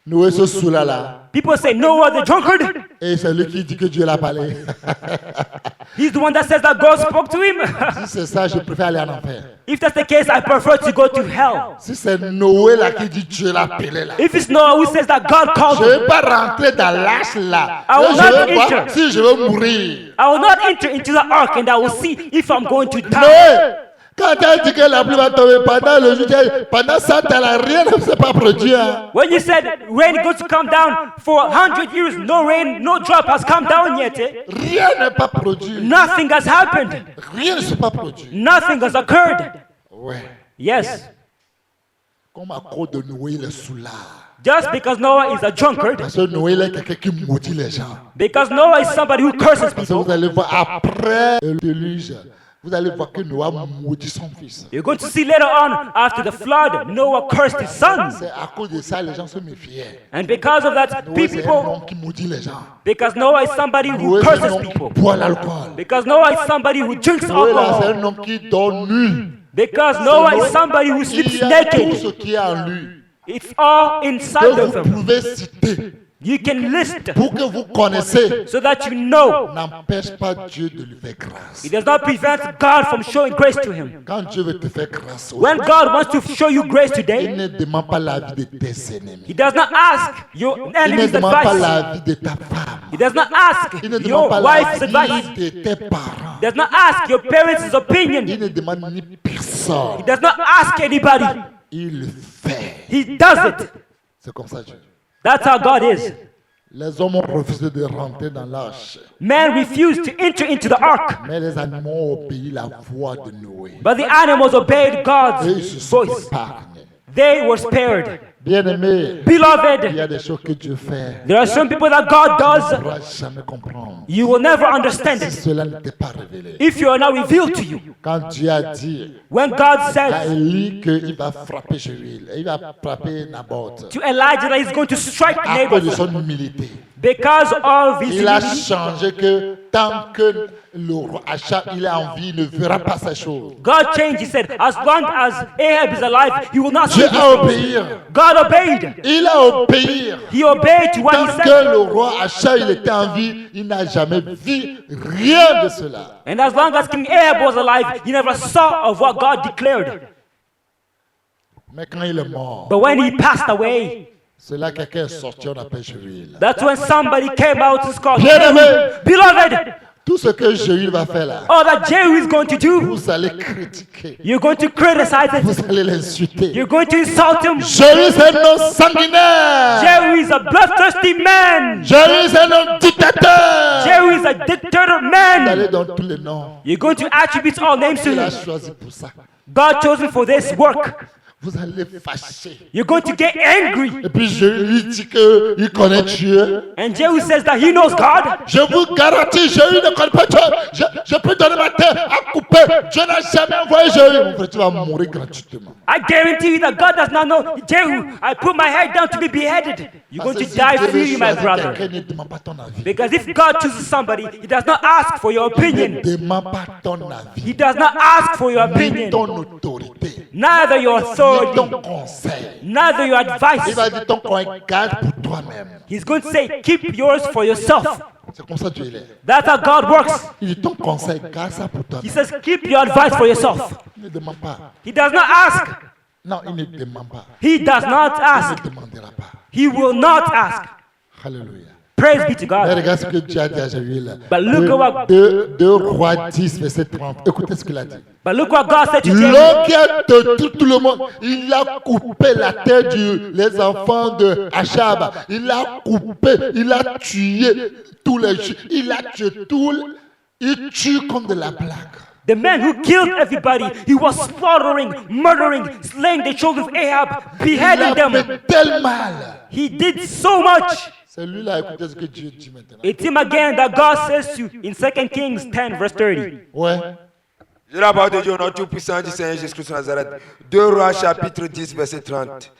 S1: Noé ce soulard là.
S2: People say Noah the drunkard.
S1: Et c'est lui qui dit que Dieu l'a parlé.
S2: He's the one that says that God spoke to him.
S1: Si c'est ça, je préfère aller en enfer.
S2: If that's the case, I prefer to go to hell.
S1: Si c'est Noé là qui dit Dieu l'a appelé là.
S2: If it's Noah who says that God
S1: Je
S2: called
S1: ne
S2: him,
S1: vais pas rentrer dans l'âge là.
S2: I will
S1: Et je
S2: not
S1: vais voir
S2: enter.
S1: si je vais mourir.
S2: I will not enter into the ark and I will see if I'm going to die.
S1: Noé, quand tu as dit que la pluie va tomber pendant le jour, pendant 100 ans, là, rien ne s'est pas produit. Hein.
S2: When you said rain is going to come down for 100 years, no rain, no drop has come down yet.
S1: Rien n'est pas produit.
S2: Nothing has happened.
S1: Rien ne s'est pas produit.
S2: Nothing has occurred.
S1: Ouais.
S2: Yes.
S1: Comme à cause de Noé, il est soulard.
S2: Just because Noah is a drunkard,
S1: Parce que Noé, il est quelqu'un qui maudit les gens.
S2: because Noah is somebody who curses
S1: Parce que
S2: people,
S1: vous allez voir après le déluge, vous allez voir que Noé maudit son fils.
S2: you're going to see later on, after the flood, Noah cursed his sons.
S1: C'est à cause de ça les gens se méfiaient.
S2: And because of that,
S1: Noé, c'est un
S2: people,
S1: homme qui maudit les gens.
S2: because Noah is somebody who
S1: Noé, c'est un
S2: curses
S1: homme qui
S2: people,
S1: boit l'alcool.
S2: because Noah is somebody who drinks
S1: Noé, là, c'est
S2: alcohol,
S1: un homme qui dort nu.
S2: because Noah is somebody who
S1: Il
S2: sleeps
S1: y a tout
S2: naked.
S1: ce qui est en lui
S2: It's all
S1: que
S2: inside of
S1: vous
S2: him
S1: pouvez citer.
S2: You can list
S1: pour que vous connaissiez,
S2: so that you know.
S1: n'empêche pas Dieu de lui faire grâce.
S2: It does not prevent God from showing grace to him.
S1: Quand Dieu veut te faire grâce,
S2: When God wants to show you grace
S1: il
S2: today,
S1: ne demande pas la vie de tes ennemis.
S2: He does not ask your
S1: Il ne
S2: enemy's
S1: demande pas
S2: advice.
S1: la vie de ta femme.
S2: He does not ask
S1: Il ne demande
S2: your
S1: pas
S2: wife's
S1: la
S2: advice.
S1: vie de tes parents.
S2: He does not ask your parents' opinion.
S1: Il ne demande ni personne.
S2: He does not ask anybody.
S1: Il le fait.
S2: He does it.
S1: C'est comme ça, Dieu.
S2: That's how God is.
S1: Les hommes ont refusé de rentrer dans l'arche,
S2: Man refused to enter into the ark,
S1: mais les animaux ont obéi la voix de Noé.
S2: but the animals obeyed
S1: Et ils
S2: God's
S1: se sont
S2: voice.
S1: épargnés.
S2: They were spared.
S1: Bien-aimés, il y
S2: Beloved,
S1: a des choses que Dieu fait.
S2: there are some people that God
S1: Tu ne
S2: does,
S1: pourras jamais comprendre.
S2: you will never understand
S1: Si
S2: it
S1: cela ne t'est pas révélé.
S2: if you are not revealed to you.
S1: Quand Dieu a dit
S2: When God
S1: à
S2: says
S1: Élie qu'il va frapper Jéruel, il va frapper Naboth,
S2: to Elijah that he's going to strike
S1: à cause de
S2: Naboth
S1: son humilité.
S2: because of his
S1: Il a
S2: humility,
S1: changé que tant que le roi Achab il est en vie, il ne verra pas ces choses.
S2: God changed. He said, as long as Ahab is alive, he will not see
S1: Dieu
S2: this.
S1: a obéi.
S2: God obeyed.
S1: Il a obéi.
S2: He obeyed to what he
S1: Tant que
S2: said.
S1: le roi Achab il était en vie, il n'a jamais vu rien de cela.
S2: And as long as King Ahab was alive, he never saw of what God declared.
S1: Mais quand il est mort,
S2: But when he passed away,
S1: c'est là que quelqu'un est sorti, on appelle Jéruel.
S2: that's when somebody came out and called
S1: Bien-aimé,
S2: Beloved,
S1: tout ce que Jéruel va faire là,
S2: all that Jehu is going to do,
S1: vous allez critiquer,
S2: you're going to criticize it.
S1: vous allez l'insulter.
S2: You're going to insult him.
S1: Jéruel c'est un homme sanguinaire.
S2: Jehu is a bloodthirsty man.
S1: Jéruel c'est un homme dictateur.
S2: Jehu is a dictator
S1: Vous
S2: man.
S1: allez dans tous les noms.
S2: You're going to attribute all names to
S1: Il a
S2: him.
S1: choisi pour ça.
S2: God chose him for this work.
S1: Vous allez fâcher.
S2: You're going to get angry.
S1: Et puis Jéruel lui dit qu'il connaît Dieu.
S2: And Jehu says that he knows God.
S1: Je vous garantis, Jéruel ne connaît pas Dieu. Je peux donner ma terre à couper. Dieu n'a jamais envoyé Jéruel. Mon frère, tu vas mourir gratuitement.
S2: I guarantee you that God does not know Jehu. I put my head down to be beheaded. You're going to
S1: Parce que
S2: die
S1: si Dieu
S2: freely, my
S1: choisit
S2: brother.
S1: quelqu'un, ne demande pas ton avis.
S2: Because if God chooses somebody, He does not ask for your
S1: Ne
S2: opinion.
S1: demande pas ton avis.
S2: He does not ask for your
S1: Ni
S2: opinion.
S1: ton autorité.
S2: Neither your
S1: Ni
S2: authority.
S1: ton conseil.
S2: Neither your
S1: Il
S2: advice.
S1: va dire ton conseil, garde pour toi-même.
S2: He's going to say, keep yours for yourself.
S1: C'est comme ça que Dieu est.
S2: That's how God works.
S1: Il dit ton conseil, garde ça pour
S2: He
S1: toi-même.
S2: says, keep your advice for yourself.
S1: Il ne demande pas.
S2: He does not ask.
S1: Non, il ne demande pas.
S2: He does not
S1: Il
S2: ask.
S1: ne demandera pas.
S2: He will not ask.
S1: Alléluia.
S2: Praise be to
S1: Mais
S2: God.
S1: regarde ce que Dieu a dit à Jéruel.
S2: But look at what-
S1: 2 Rois 10, verset 30. Écoutez ce qu'il a dit.
S2: But look what God said to Jehu.
S1: L'homme qui a détruit tout le monde, il a coupé la tête les enfants de Achab. Il a coupé, il a tué tous les Juifs. Il a tué il tue comme de la blague.
S2: The man who killed everybody, he was slaughtering, murdering, slaying the children of Ahab,
S1: Il
S2: beheading
S1: a
S2: them.
S1: fait tel mal.
S2: He did so much.
S1: C'est lui là, écoutez ce que Dieu dit maintenant.
S2: It's him again that God says to in 2 Kings 10, verse 30.
S1: Ouais.
S3: Je la parole de Dieu au nom tout-puissant du Seigneur Jésus-Christ de Nazareth. 2 Rois chapitre 10 verset 30.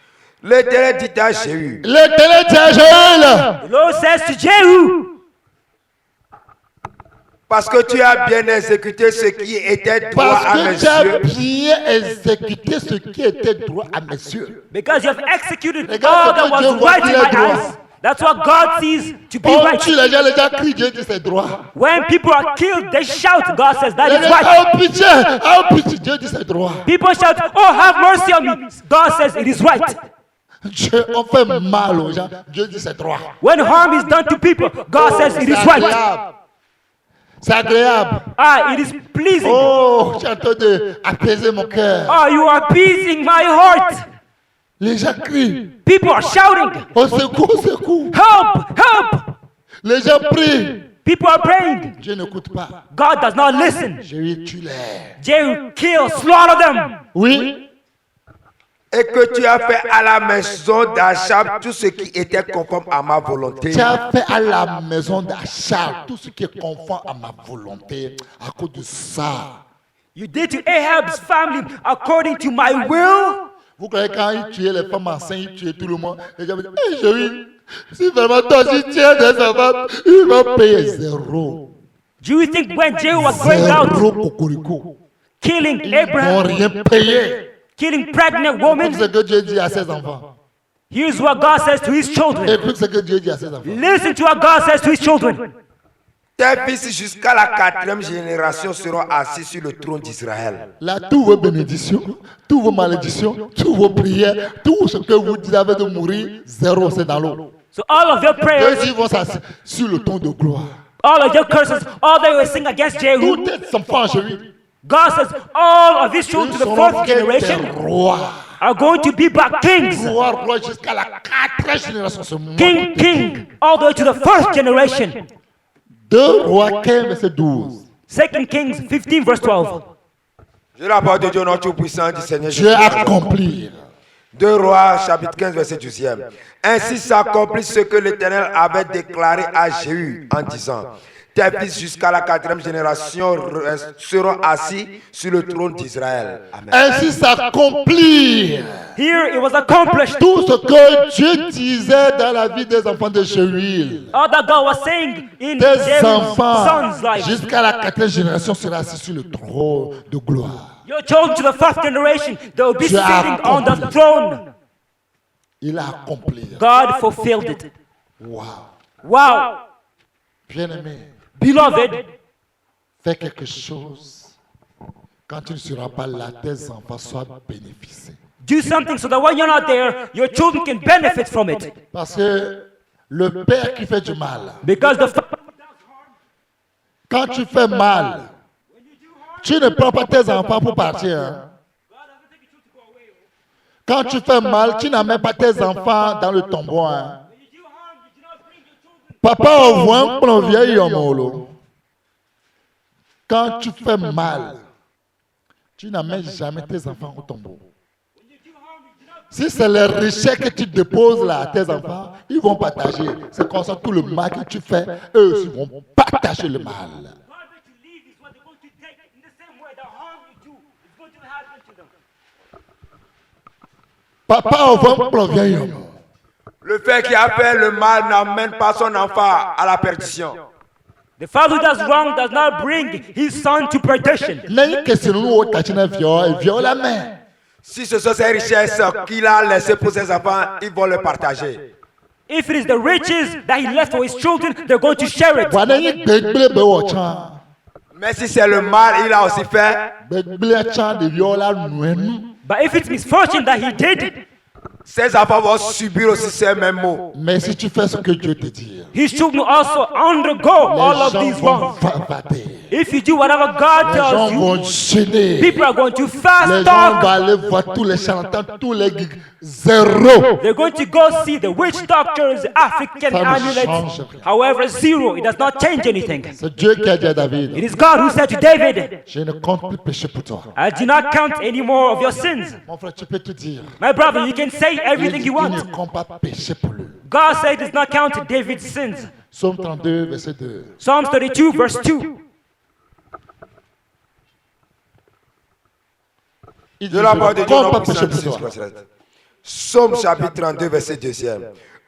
S3: L'Éternel dit à Jéhu,
S1: L'Éternel dit à Jéruel,
S2: The Lord says to Jehu,
S3: parce que tu as bien exécuté ce qui était droit
S1: parce
S3: à mes
S1: que tu as
S3: yeux,
S1: bien exécuté ce qui était droit à mes yeux.
S2: because you have executed
S1: Regarde
S2: all that
S1: ce que Dieu
S2: was
S1: voit
S2: right in
S1: qu'il est
S2: my
S1: droit.
S2: eyes. That's what God sees to be
S1: On
S2: right.
S1: tue les gens crient, Dieu dit c'est droit.
S2: When people are killed, they shout. God says that
S1: Les
S2: is
S1: gens,
S2: right.
S1: oh pitié, Dieu dit c'est droit.
S2: People shout, oh, have mercy on me. God says it is right.
S1: Dieu, on fait mal aux gens, Dieu dit c'est droit.
S2: When harm is done to people, God says it is
S1: C'est
S2: right.
S1: agréable. C'est agréable.
S2: Ah, it is pleasing.
S1: Oh, j'ai en train d'apaiser mon cœur.
S2: Oh, you are appeasing my heart.
S1: Les gens crient,
S2: People are shouting,
S1: au secours, au secours.
S2: help, help.
S1: Les gens prient.
S2: People are praying.
S1: Dieu n'écoute pas.
S2: God does not listen.
S1: Je lui tue les.
S2: Jehu, kill, slaughter them.
S1: Oui.
S3: et que tu as fait à la maison d'Achab tout ce qui était conforme à ma volonté.
S1: Tu as fait à la maison d'Achab tout ce qui est conforme à ma volonté à cause de ça.
S2: You did to Ahab's family according to my will.
S1: Vous croyez quand il tuait les femmes enceintes, il tuait tout le monde. Les gens me disent, hey, chérie, si vraiment toi tu tiens des enfants, il va payer zéro.
S2: Do you think when Jehu was going
S1: Zéro
S2: out
S1: cocorico.
S2: killing
S1: Ils n'ont
S2: Abraham,
S1: rien payé.
S2: killing pregnant
S1: Comme
S2: women,
S1: ce que Dieu dit à ses enfants.
S2: Here's what God says to his children.
S1: Écoute ce que Dieu dit à ses enfants.
S2: Listen to what God says to his children.
S3: Tes fils jusqu'à la 4e génération seront assis sur le trône d'Israël.
S1: Là, toutes vos bénédictions, toutes vos malédictions, toutes vos prières, tout ce que vous avez de mourir, zéro, c'est dans l'eau.
S2: So all of your prayers,
S1: Ils vont s'asseoir sur le trône de gloire.
S2: all of your curses, all that you were saying against Jehu,
S1: Tous tes enfants chez lui,
S2: God says all of his children
S1: ils
S2: to the
S1: seront
S2: fourth
S1: des
S2: generation
S1: rois.
S2: are going to be back kings.
S1: Roi jusqu'à la 4e génération. C'est moi.
S2: King, all the way to the first generation.
S1: 2 Rois 15, verset 12.
S2: 2 Kings 15 verse 12.
S3: Je la parole de Dieu notre Tout-Puissant du Seigneur
S1: Dieu
S3: Jésus.
S1: accomplir.
S3: 2 Rois, chapitre 15, verset 12e. Ainsi s'accomplit ce que l'Éternel avait déclaré à Jéhu en disant: tes fils jusqu'à la 4e génération seront assis sur le trône d'Israël. Amen.
S1: Ainsi s'accomplir
S2: Here it was accomplished.
S1: tout ce que Dieu disait dans la vie des enfants de Jéhuil.
S2: All that God was saying in
S1: Tes
S2: Jehu's
S1: enfants
S2: son's life.
S1: jusqu'à la 4e génération seront assis sur le trône de gloire.
S2: Your children to the fourth generation, they will be
S1: Dieu a
S2: sitting on the
S1: accompli.
S2: throne.
S1: Il a accompli.
S2: God fulfilled it.
S1: Wow.
S2: Wow.
S1: Bien-aimé,
S2: Beloved,
S1: fais quelque chose. Quand tu ne seras pas là, tes enfants soient bénéficiés.
S2: do something so that when you're not there, your children can benefit from it.
S1: Parce que le père qui fait du mal,
S2: Because
S1: quand tu fais mal, tu ne prends pas tes enfants pour partir. Hein. Quand tu fais mal, tu n'amènes pas tes enfants dans le tombeau. Hein. Papa, on voit un plan vieil homme. Quand tu fais mal, tu n'amènes jamais tes enfants au tombeau. Si c'est les richesses que tu déposes là à tes enfants, ils vont partager. C'est comme ça tout le mal que tu fais, eux aussi vont partager le mal. Papa, on voit un plan vieil homme.
S3: Le fait qui a fait le mal n'amène pas son enfant à la perdition.
S2: the father who does wrong does not bring his son to perdition.
S1: Mais question nous au tachina viol la main.
S3: Si ce sont ses richesses qu'il a laissées pour ses enfants, ils vont le partager.
S2: If it is the riches that he left for his children, they're going to share it.
S1: Wana yi gbegble be wo chan.
S3: Mais si c'est le mal il a aussi fait,
S1: Gbegble chan de viola nuenu.
S2: But if it's misfortune that he did,
S3: ses enfants vont subir aussi ces mêmes maux.
S1: Mais si tu fais ce que Dieu te dit,
S2: his children also undergo all
S1: les
S2: of
S1: gens
S2: these
S1: vont
S2: wrongs.
S1: vater.
S2: If you do whatever God
S1: Les gens
S2: tells you,
S1: vont gêner.
S2: people are going to
S1: Les
S2: fast
S1: gens vont
S2: talk.
S1: aller voir tous les charlatans, tous les geeks. Zéro.
S2: They're going to go see the witch doctors, African
S1: Ça ne
S2: amulets.
S1: change rien.
S2: However, zero, it does not change anything.
S1: C'est Dieu qui a dit à
S2: It
S1: David,
S2: is God who said to David,
S1: je ne compte plus péché pour toi.
S2: I do not count any more of your sins.
S1: Mon frère, tu peux te dire,
S2: My brother, you can say
S1: il
S2: everything you
S1: ne
S2: want.
S1: compte pas péché pour lui.
S2: God said he does not count David's sins.
S1: Psaume 32, verset 2.
S2: Psalms 32, verse 2.
S1: Il dit,
S3: De la
S1: je
S3: part de
S1: ne
S3: Dieu,
S1: compte pas
S3: notre
S1: péché
S3: puissant
S1: pour toi.
S3: Jésus. Psaume chapitre 32, verset 2.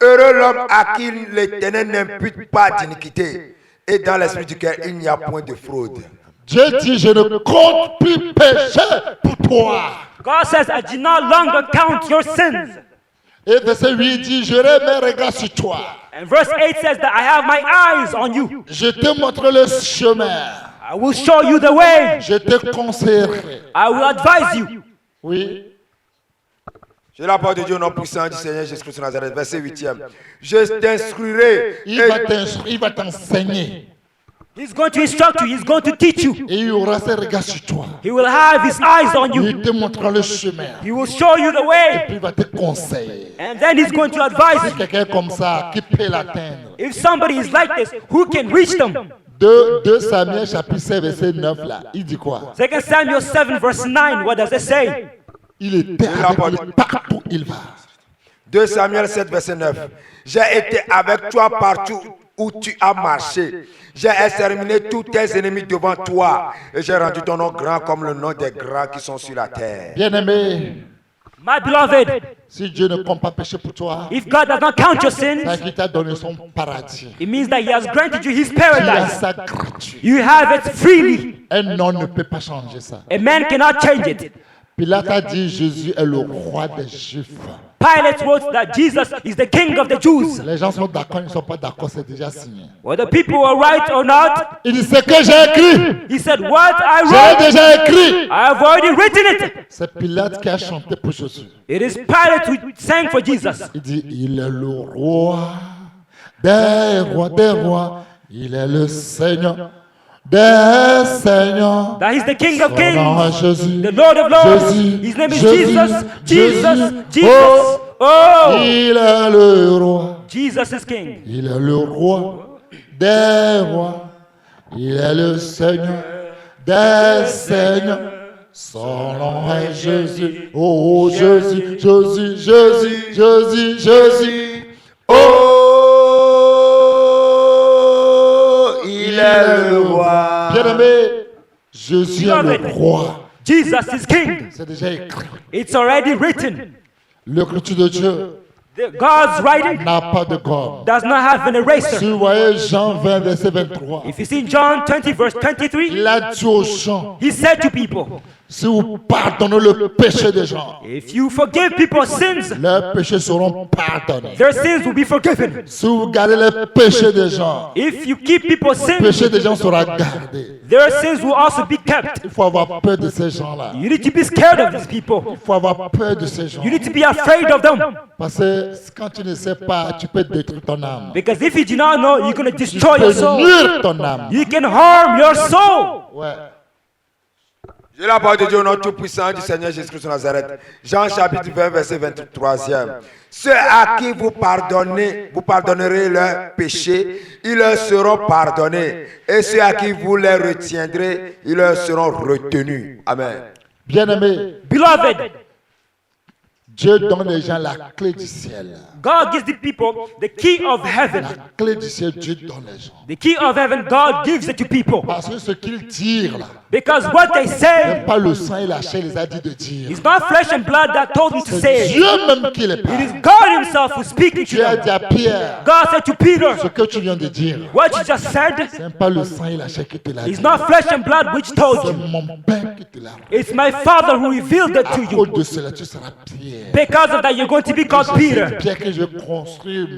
S3: Heureux l'homme à qui l'Éternel n'impute pas d'iniquité, et dans l'esprit du cœur, il n'y a point de fraude.
S1: Dieu dit, je ne compte plus péché pour toi.
S2: God says, I do not longer count your sins.
S1: Et verset 8 dit, je mes regards sur toi.
S2: And verse 8 says that I have my eyes on you.
S1: Je te montre le chemin.
S2: I will show you the way.
S1: Je te conseillerai.
S2: I will advise you.
S1: Oui.
S3: J'ai la parole de Dieu, notre puissant du Seigneur Jésus-Christ de Nazareth, verset 8e. Je t'instruirai.
S1: Il va t'enseigner.
S2: He's going to instruct you. He's going to teach you.
S1: Et il aura ses regards sur toi.
S2: He will have his eyes on you.
S1: Il te montrera le chemin.
S2: He will show you the
S1: Et
S2: way.
S1: puis il va te conseiller.
S2: And then he's going to advise
S1: Si
S2: you.
S1: quelqu'un comme ça qui peut l'atteindre.
S2: If somebody is like this, who can reach them?
S1: 2 Samuel chapitre 7 verset 9 là, il dit quoi?
S2: 2 Samuel 7 verse 9, what does it say?
S1: Il était avec lui partout où il va.
S3: 2 Samuel 7, verset 9. J'ai été avec toi partout où tu as marché. J'ai exterminé tous tes ennemis devant toi. Et j'ai rendu ton nom grand comme le nom des grands qui sont sur la terre.
S1: Bien-aimé,
S2: My beloved,
S1: si Dieu ne compte pas péché pour toi,
S2: if God does not count your
S1: c'est
S2: sins,
S1: qu'il t'a donné son paradis.
S2: it means that He has granted you His
S1: Tu as
S2: paradise.
S1: ça gratuit.
S2: You have it freely.
S1: Un homme ne peut pas changer ça.
S2: A man cannot change it.
S1: Pilate a dit Jésus est le roi des Juifs.
S2: Pilate wrote that Jesus is the king of the Jews.
S1: Les gens sont d'accord, ils ne sont pas d'accord, c'est déjà signé.
S2: Whether people are right or not,
S1: Il dit ce que j'ai écrit,
S2: he said, what I
S1: j'ai
S2: wrote,
S1: déjà écrit.
S2: I have already written it.
S1: C'est Pilate qui a chanté pour Jésus.
S2: It is Pilate who sang for Jesus.
S1: Il dit il est le roi des rois des rois. Il est le Seigneur des seigneurs.
S2: That he's the King of
S1: Son nom est
S2: Kings,
S1: Jésus.
S2: the Lord of Lords.
S1: Jésus,
S2: His name is
S1: Jésus,
S2: Jesus, Jesus,
S1: Jésus.
S2: Jesus. Oh,
S1: Il est le roi.
S2: Jesus is King.
S1: Il est le roi des rois. Il est le Seigneur des seigneurs. Son nom est Jésus. Oh Jésus, Jésus, Jésus, Jésus, Jésus.
S3: Oh, il est le roi.
S1: Bien-aimé, Jésus est le roi.
S2: Jesus is King.
S1: C'est déjà écrit.
S2: It's already written.
S1: L'écriture de Dieu
S2: God's writing
S1: n'a pas de gomme.
S2: does not have an
S1: Si
S2: eraser.
S1: vous voyez Jean 20, verset 23,
S2: If you see John 20, verse 23,
S1: il a dit aux gens,
S2: he said to people,
S1: si vous pardonnez le péché des gens,
S2: if you forgive people's sins,
S1: leurs péchés seront pardonnés.
S2: their sins will be forgiven.
S1: Si vous gardez les péchés des gens,
S2: If you keep people's
S1: le péché
S2: sins,
S1: des gens sera gardé.
S2: their sins will also be kept.
S1: Il faut avoir peur de ces gens-là.
S2: You need to be scared of these people.
S1: Il faut avoir peur de ces gens.
S2: You need to be afraid of them.
S1: Parce que quand tu ne sais pas, tu peux détruire ton âme.
S2: Because if you do not know, you're going to
S1: Tu
S2: destroy
S1: peux
S2: your soul.
S1: nuire ton âme.
S2: You can harm your soul.
S1: Ouais.
S3: J'ai la parole de Dieu au nom tout-puissant du Seigneur Jésus-Christ de Nazareth. Jean chapitre 20, verset 23e. Ceux à qui vous pardonnerez leurs péchés, ils leur seront pardonnés. Et ceux à qui vous les retiendrez, ils leur seront retenus. Amen.
S1: Bien-aimé,
S2: Beloved,
S1: Dieu donne aux gens la clé du ciel.
S2: God gives the people the key of heaven.
S1: La clé du ciel, Dieu donne les gens.
S2: The key of heaven, God gives it to people.
S1: Parce que ce qu'ils tirent là,
S2: Because what they
S1: c'est
S2: say
S1: pas le sang et la chair les a dit de dire.
S2: is not flesh and blood that told me to
S1: C'est
S2: say it.
S1: Dieu même qui les
S2: It
S1: parle.
S2: is God himself who's speaking to
S1: Dieu a
S2: them.
S1: dit à Pierre,
S2: God said to
S1: ce
S2: Peter,
S1: que tu viens de dire,
S2: what you just said
S1: c'est pas le sang et la chair qui te l'a dit.
S2: is not flesh and blood which told
S1: C'est
S2: you.
S1: mon Père qui te l'a dit.
S2: It's my Father who revealed it
S1: À
S2: to
S1: cause
S2: you.
S1: de cela, tu seras Pierre.
S2: Because of that, you're going to be called
S1: C'est
S2: Peter.
S1: Pierre que je construis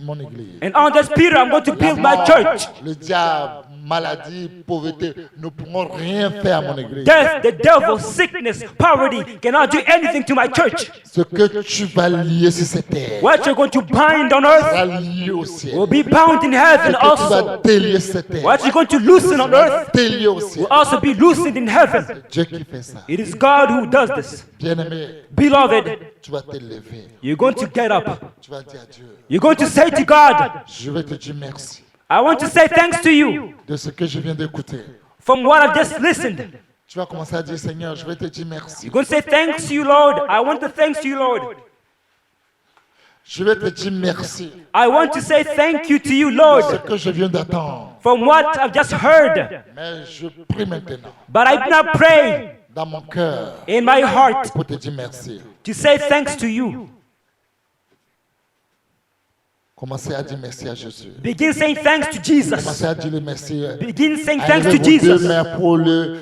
S1: mon église.
S2: And on this Peter, I'm going to
S1: La
S2: build my
S1: mort,
S2: church.
S1: le diable, maladie, pauvreté ne pourront rien faire à mon église.
S2: Death, the devil, sickness, poverty cannot do anything to my church.
S1: Ce que tu vas lier sur cette terre
S2: What you're going to bind on earth
S1: sera lié au ciel.
S2: will be bound in
S1: Ce
S2: heaven
S1: que tu
S2: also.
S1: vas délier sur cette terre
S2: What you're going to loosen on earth
S1: délié au ciel.
S2: will also be loosened in heaven.
S1: Dieu qui fait ça.
S2: It is God who does this.
S1: Bien-aimé,
S2: Beloved,
S1: tu vas te lever.
S2: you're going to get up.
S1: Tu vas dire à Dieu,
S2: You're going to say to God,
S1: je vais te dire merci
S2: I want to say thanks to you
S1: de ce que je viens d'écouter.
S2: from what I've just listened.
S1: Tu vas commencer à dire, Seigneur, je vais te dire merci.
S2: You're going to say thanks to you, Lord. I want to thanks to you, Lord.
S1: Je vais te dire merci
S2: I want to say thank you to you,
S1: de ce
S2: Lord,
S1: que je viens d'attendre.
S2: from what I've just heard.
S1: Mais je prie maintenant
S2: But I now pray
S1: dans mon cœur
S2: in my heart
S1: pour te dire merci.
S2: to say thanks to you.
S1: Commencez à dire merci à Jésus.
S2: Begin saying thanks to Jesus.
S1: Commencez à dire le merci.
S2: Begin saying thanks to
S1: Allez, vos deux
S2: Jesus.
S1: mains pour le.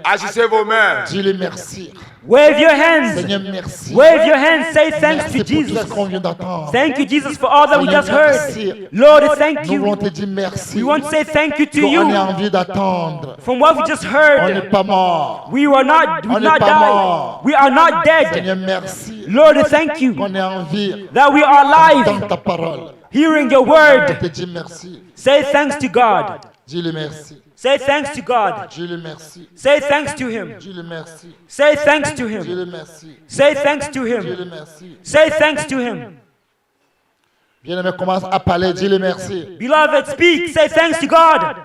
S3: Agissez vos mains.
S1: Dis-le merci.
S2: Wave your hands.
S1: Seigneur, merci.
S2: Wave your hands. Say thanks
S1: Merci
S2: to
S1: pour tout
S2: Jesus.
S1: ce qu'on vient d'entendre.
S2: Thank you, Jesus, for all that we just
S1: Seigneur,
S2: heard.
S1: merci.
S2: Lord, thank
S1: Nous voulons
S2: you.
S1: te dire merci.
S2: We want to say thank you to
S1: On a
S2: you.
S1: envie d'attendre.
S2: From what we just
S1: On
S2: heard,
S1: n'est pas mort.
S2: we were not, we
S1: On
S2: did
S1: n'est
S2: not
S1: pas
S2: die.
S1: mort.
S2: We are not dead.
S1: Seigneur, merci.
S2: Lord, thank you
S1: On a envie
S2: that we are alive,
S1: d'entendre ta parole.
S2: hearing your word.
S1: Te dire merci.
S2: Say thanks to God.
S1: Dis-le merci.
S2: Say thanks to God.
S1: Dis-le merci.
S2: Say thanks to Him.
S1: Dis-le merci.
S2: Say thanks to Him.
S1: Dis-le merci.
S2: Say thanks to
S1: Dis-le
S2: Him.
S1: merci.
S2: Say thanks to Him.
S1: Bien-aimé, commence à parler. Dis-le merci.
S2: Beloved, speak. Say thanks to God.